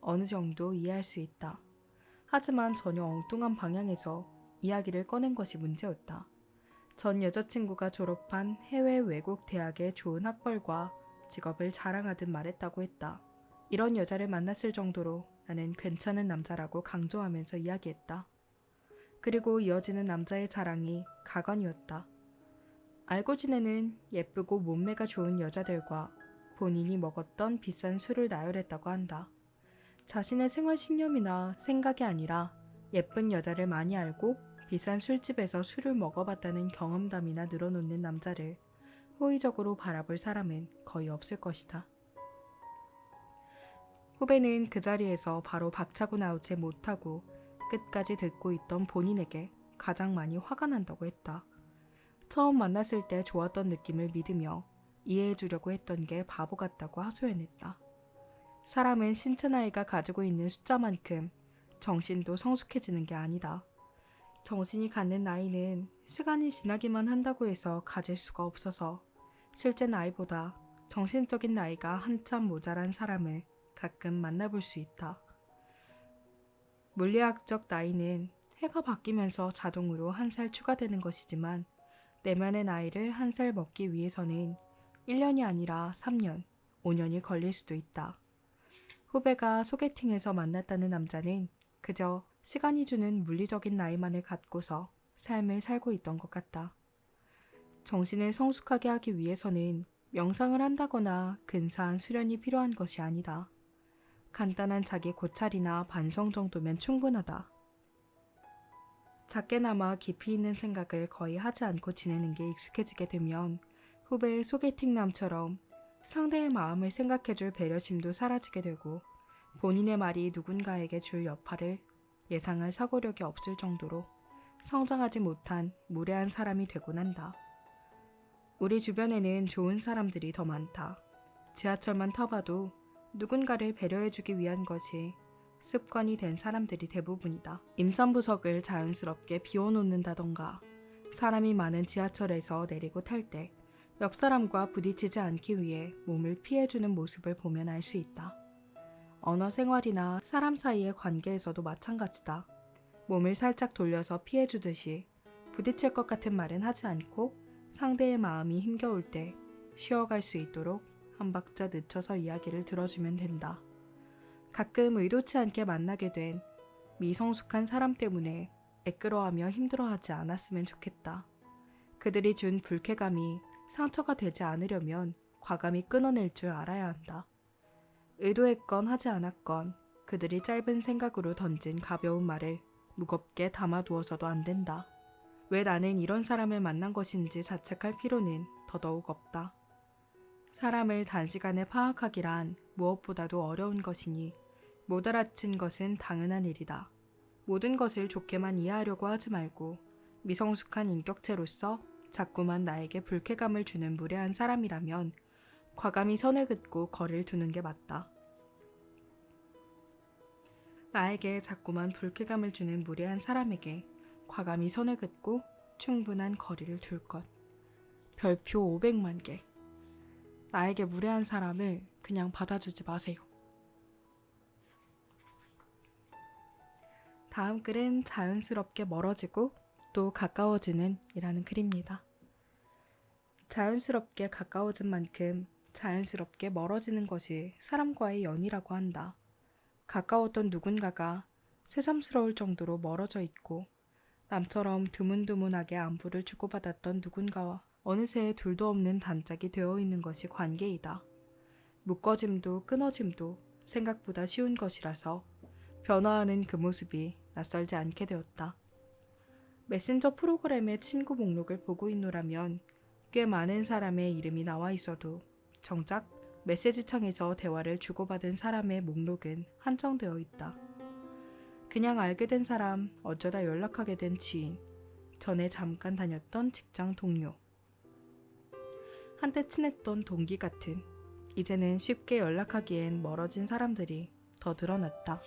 어느 정도 이해할 수 있다. 하지만 전혀 엉뚱한 방향에서 이야기를 꺼낸 것이 문제였다. 전 여자친구가 졸업한 해외 외국 대학의 좋은 학벌과 직업을 자랑하듯 말했다고 했다. 이런 여자를 만났을 정도로 나는 괜찮은 남자라고 강조하면서 이야기했다. 그리고 이어지는 남자의 자랑이 가관이었다. 알고 지내는 예쁘고 몸매가 좋은 여자들과 본인이 먹었던 비싼 술을 나열했다고 한다. 자신의 생활 신념이나 생각이 아니라 예쁜 여자를 많이 알고 비싼 술집에서 술을 먹어봤다는 경험담이나 늘어놓는 남자를 호의적으로 바라볼 사람은 거의 없을 것이다. 후배는 그 자리에서 바로 박차고 나오지 못하고 끝까지 듣고 있던 본인에게 가장 많이 화가 난다고 했다. 처음 만났을 때 좋았던 느낌을 믿으며 이해해주려고 했던 게 바보 같다고 하소연했다. 사람은 신체 나이가 가지고 있는 숫자만큼 정신도 성숙해지는 게 아니다. 정신이 갖는 나이는 시간이 지나기만 한다고 해서 가질 수가 없어서 실제 나이보다 정신적인 나이가 한참 모자란 사람을 가끔 만나볼 수 있다. 물리학적 나이는 해가 바뀌면서 자동으로 한 살 추가되는 것이지만 내면의 나이를 한 살 먹기 위해서는 1년이 아니라 3년, 5년이 걸릴 수도 있다. 후배가 소개팅에서 만났다는 남자는 그저 시간이 주는 물리적인 나이만을 갖고서 삶을 살고 있던 것 같다. 정신을 성숙하게 하기 위해서는 명상을 한다거나 근사한 수련이 필요한 것이 아니다. 간단한 자기 고찰이나 반성 정도면 충분하다. 작게나마 깊이 있는 생각을 거의 하지 않고 지내는 게 익숙해지게 되면 후배의 소개팅남처럼 상대의 마음을 생각해줄 배려심도 사라지게 되고 본인의 말이 누군가에게 줄 여파를 예상할 사고력이 없을 정도로 성장하지 못한 무례한 사람이 되곤 한다. 우리 주변에는 좋은 사람들이 더 많다. 지하철만 타봐도 누군가를 배려해주기 위한 것이 습관이 된 사람들이 대부분이다. 임산부석을 자연스럽게 비워놓는다던가 사람이 많은 지하철에서 내리고 탈 때 옆 사람과 부딪히지 않기 위해 몸을 피해주는 모습을 보면 알 수 있다. 언어 생활이나 사람 사이의 관계에서도 마찬가지다. 몸을 살짝 돌려서 피해주듯이 부딪힐 것 같은 말은 하지 않고 상대의 마음이 힘겨울 때 쉬어갈 수 있도록 한 박자 늦춰서 이야기를 들어주면 된다. 가끔 의도치 않게 만나게 된 미성숙한 사람 때문에 애끌어하며 힘들어하지 않았으면 좋겠다. 그들이 준 불쾌감이 상처가 되지 않으려면 과감히 끊어낼 줄 알아야 한다. 의도했건 하지 않았건 그들이 짧은 생각으로 던진 가벼운 말을 무겁게 담아두어서도 안 된다. 왜 나는 이런 사람을 만난 것인지 자책할 필요는 더더욱 없다. 사람을 단시간에 파악하기란 무엇보다도 어려운 것이니 못 알아챈 것은 당연한 일이다. 모든 것을 좋게만 이해하려고 하지 말고 미성숙한 인격체로서 자꾸만 나에게 불쾌감을 주는 무례한 사람이라면 과감히 선을 긋고 거리를 두는 게 맞다. 나에게 자꾸만 불쾌감을 주는 무례한 사람에게 과감히 선을 긋고 충분한 거리를 둘 것. 별표 500만 개. 나에게 무례한 사람을 그냥 받아주지 마세요. 다음 글은 자연스럽게 멀어지고 또 가까워지는 이라는 글입니다. 자연스럽게 가까워진 만큼 자연스럽게 멀어지는 것이 사람과의 연이라고 한다. 가까웠던 누군가가 새삼스러울 정도로 멀어져 있고 남처럼 드문드문하게 안부를 주고받았던 누군가와 어느새 둘도 없는 단짝이 되어 있는 것이 관계이다. 묶어짐도 끊어짐도 생각보다 쉬운 것이라서 변화하는 그 모습이 낯설지 않게 되었다. 메신저 프로그램의 친구 목록을 보고 있노라면 꽤 많은 사람의 이름이 나와 있어도 정작 메시지 창에서 대화를 주고받은 사람의 목록은 한정되어 있다. 그냥 알게 된 사람, 어쩌다 연락하게 된 지인, 전에 잠깐 다녔던 직장 동료, 한때 친했던 동기 같은 이제는 쉽게 연락하기엔 멀어진 사람들이 더 드러났다.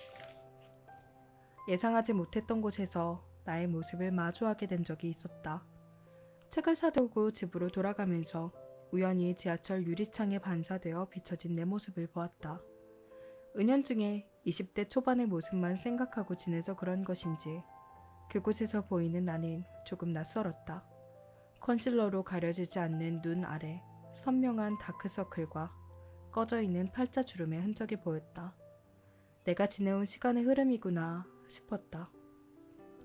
예상하지 못했던 곳에서 나의 모습을 마주하게 된 적이 있었다. 책을 사두고 집으로 돌아가면서 우연히 지하철 유리창에 반사되어 비춰진 내 모습을 보았다. 은연중에 20대 초반의 모습만 생각하고 지내서 그런 것인지 그곳에서 보이는 나는 조금 낯설었다. 컨실러로 가려지지 않는 눈 아래 선명한 다크서클과 꺼져있는 팔자주름의 흔적이 보였다. 내가 지내온 시간의 흐름이구나 싶었다.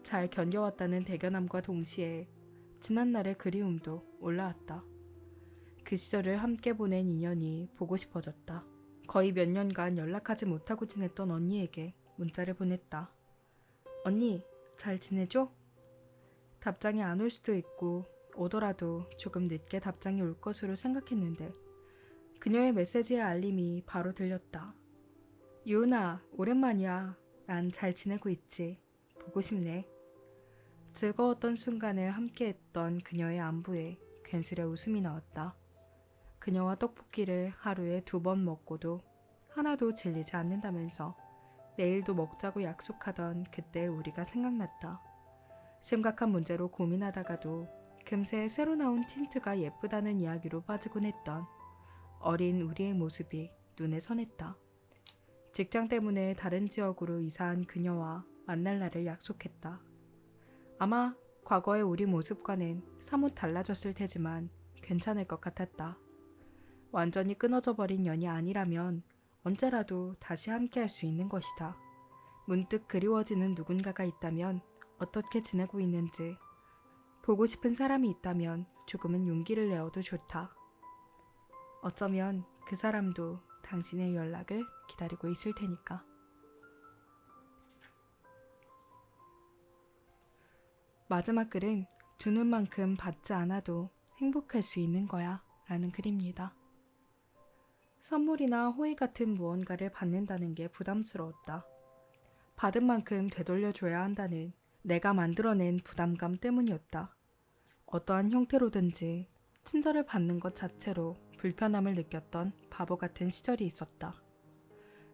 잘 견뎌왔다는 대견함과 동시에 지난날의 그리움도 올라왔다. 그 시절을 함께 보낸 인연이 보고 싶어졌다. 거의 몇 년간 연락하지 못하고 지냈던 언니에게 문자를 보냈다. 언니, 잘 지내죠? 답장이 안 올 수도 있고 오더라도 조금 늦게 답장이 올 것으로 생각했는데 그녀의 메시지의 알림이 바로 들렸다. 유은아, 오랜만이야. 난 잘 지내고 있지. 보고 싶네. 즐거웠던 순간을 함께했던 그녀의 안부에 괜스레 웃음이 나왔다. 그녀와 떡볶이를 하루에 2번 먹고도 하나도 질리지 않는다면서 내일도 먹자고 약속하던 그때 우리가 생각났다. 심각한 문제로 고민하다가도 금세 새로 나온 틴트가 예쁘다는 이야기로 빠지곤 했던 어린 우리의 모습이 눈에 선했다. 직장 때문에 다른 지역으로 이사한 그녀와 만날 날을 약속했다. 아마 과거의 우리 모습과는 사뭇 달라졌을 테지만 괜찮을 것 같았다. 완전히 끊어져 버린 연이 아니라면 언제라도 다시 함께할 수 있는 것이다. 문득 그리워지는 누군가가 있다면 어떻게 지내고 있는지, 보고 싶은 사람이 있다면 조금은 용기를 내어도 좋다. 어쩌면 그 사람도 당신의 연락을 기다리고 있을 테니까. 마지막 글은 주는 만큼 받지 않아도 행복할 수 있는 거야 라는 글입니다. 선물이나 호의 같은 무언가를 받는다는 게 부담스러웠다. 받은 만큼 되돌려줘야 한다는 내가 만들어낸 부담감 때문이었다. 어떠한 형태로든지 친절을 받는 것 자체로 불편함을 느꼈던 바보 같은 시절이 있었다.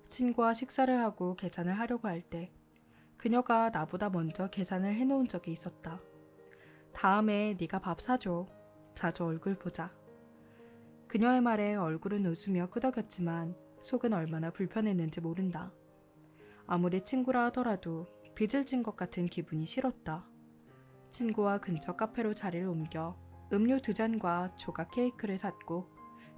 친구와 식사를 하고 계산을 하려고 할 때 그녀가 나보다 먼저 계산을 해놓은 적이 있었다. 다음에 네가 밥 사줘. 자주 얼굴 보자. 그녀의 말에 얼굴은 웃으며 끄덕였지만 속은 얼마나 불편했는지 모른다. 아무리 친구라 하더라도 빚을 진 것 같은 기분이 싫었다. 친구와 근처 카페로 자리를 옮겨 음료 2잔과 조각 케이크를 샀고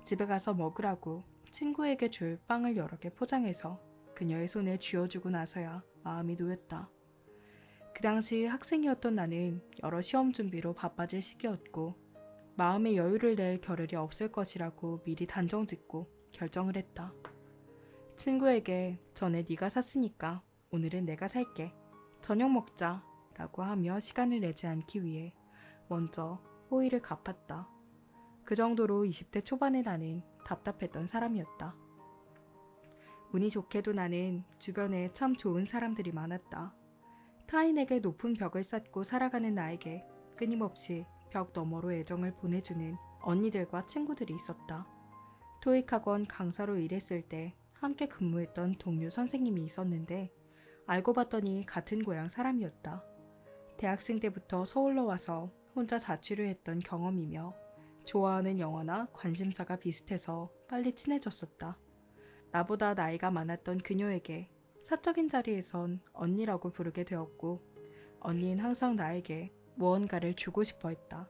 집에 가서 먹으라고 친구에게 줄 빵을 여러 개 포장해서 그녀의 손에 쥐어주고 나서야 마음이 놓였다. 그 당시 학생이었던 나는 여러 시험 준비로 바빠질 시기였고 마음의 여유를 낼 겨를이 없을 것이라고 미리 단정짓고 결정을 했다. 친구에게 전에 네가 샀으니까 오늘은 내가 살게. 저녁 먹자 라고 하며 시간을 내지 않기 위해 먼저 호의를 갚았다. 그 정도로 20대 초반의 나는 답답했던 사람이었다. 운이 좋게도 나는 주변에 참 좋은 사람들이 많았다. 타인에게 높은 벽을 쌓고 살아가는 나에게 끊임없이 벽 너머로 애정을 보내주는 언니들과 친구들이 있었다. 토익학원 강사로 일했을 때 함께 근무했던 동료 선생님이 있었는데 알고 봤더니 같은 고향 사람이었다. 대학생 때부터 서울로 와서 혼자 자취를 했던 경험이며 좋아하는 영화나 관심사가 비슷해서 빨리 친해졌었다. 나보다 나이가 많았던 그녀에게 사적인 자리에선 언니라고 부르게 되었고 언니는 항상 나에게 무언가를 주고 싶어 했다.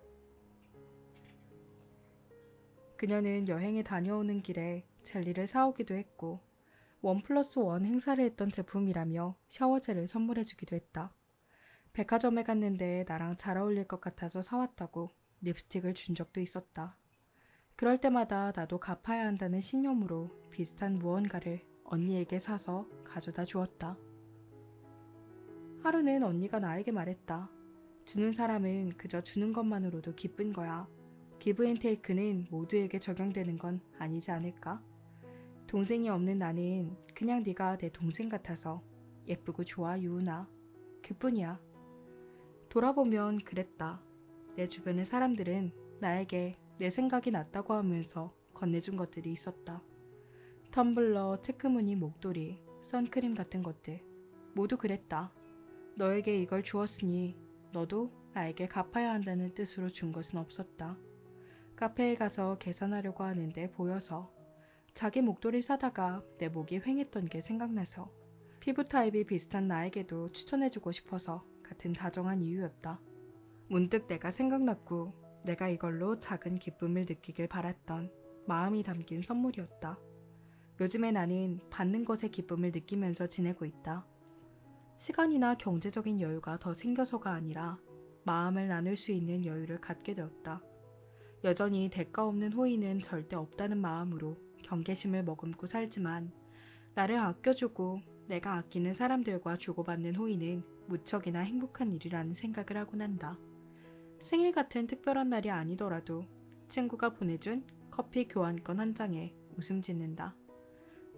그녀는 여행에 다녀오는 길에 젤리를 사오기도 했고 1+1 행사를 했던 제품이라며 샤워젤을 선물해주기도 했다. 백화점에 갔는데 나랑 잘 어울릴 것 같아서 사왔다고 립스틱을 준 적도 있었다. 그럴 때마다 나도 갚아야 한다는 신념으로 비슷한 무언가를 언니에게 사서 가져다 주었다. 하루는 언니가 나에게 말했다. 주는 사람은 그저 주는 것만으로도 기쁜 거야. 기브앤테이크는 모두에게 적용되는 건 아니지 않을까? 동생이 없는 나는 그냥 네가 내 동생 같아서 예쁘고 좋아 유은아. 그뿐이야. 돌아보면 그랬다. 내 주변의 사람들은 나에게 내 생각이 낫다고 하면서 건네준 것들이 있었다. 텀블러, 체크무늬 목도리, 선크림 같은 것들 모두 그랬다. 너에게 이걸 주었으니 너도 나에게 갚아야 한다는 뜻으로 준 것은 없었다. 카페에 가서 계산하려고 하는데 보여서 자기 목도리 사다가 내 목이 휑했던 게 생각나서 피부 타입이 비슷한 나에게도 추천해주고 싶어서 같은 다정한 이유였다. 문득 내가 생각났고 내가 이걸로 작은 기쁨을 느끼길 바랐던 마음이 담긴 선물이었다. 요즘에 나는 받는 것의 기쁨을 느끼면서 지내고 있다. 시간이나 경제적인 여유가 더 생겨서가 아니라 마음을 나눌 수 있는 여유를 갖게 되었다. 여전히 대가 없는 호의는 절대 없다는 마음으로 경계심을 머금고 살지만 나를 아껴주고 내가 아끼는 사람들과 주고받는 호의는 무척이나 행복한 일이라는 생각을 하곤 한다. 생일 같은 특별한 날이 아니더라도 친구가 보내준 커피 교환권 한 장에 웃음 짓는다.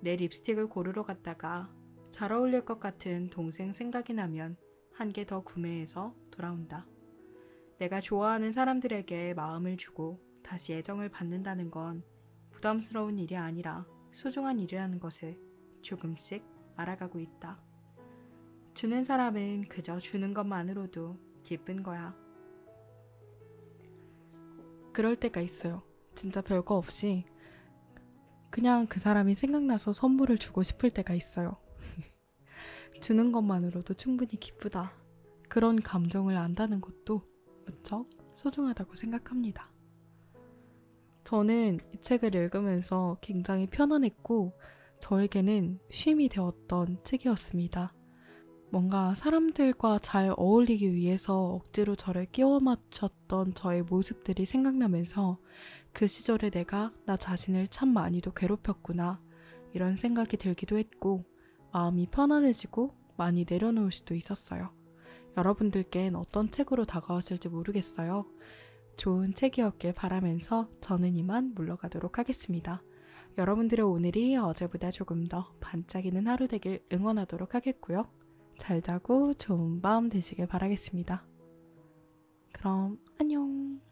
내 립스틱을 고르러 갔다가 잘 어울릴 것 같은 동생 생각이 나면 한 개 더 구매해서 돌아온다. 내가 좋아하는 사람들에게 마음을 주고 다시 애정을 받는다는 건 부담스러운 일이 아니라 소중한 일이라는 것을 조금씩 알아가고 있다. 주는 사람은 그저 주는 것만으로도 기쁜 거야. 그럴 때가 있어요. 진짜 별거 없이 그냥 그 사람이 생각나서 선물을 주고 싶을 때가 있어요. 주는 것만으로도 충분히 기쁘다. 그런 감정을 안다는 것도 무척 소중하다고 생각합니다. 저는 이 책을 읽으면서 굉장히 편안했고 저에게는 쉼이 되었던 책이었습니다. 뭔가 사람들과 잘 어울리기 위해서 억지로 저를 끼워 맞췄던 저의 모습들이 생각나면서 그 시절에 내가 나 자신을 참 많이도 괴롭혔구나 이런 생각이 들기도 했고 마음이 편안해지고 많이 내려놓을 수도 있었어요. 여러분들께는 어떤 책으로 다가왔을지 모르겠어요. 좋은 책이었길 바라면서 저는 이만 물러가도록 하겠습니다. 여러분들의 오늘이 어제보다 조금 더 반짝이는 하루 되길 응원하도록 하겠고요. 잘 자고 좋은 밤 되시길 바라겠습니다. 그럼 안녕.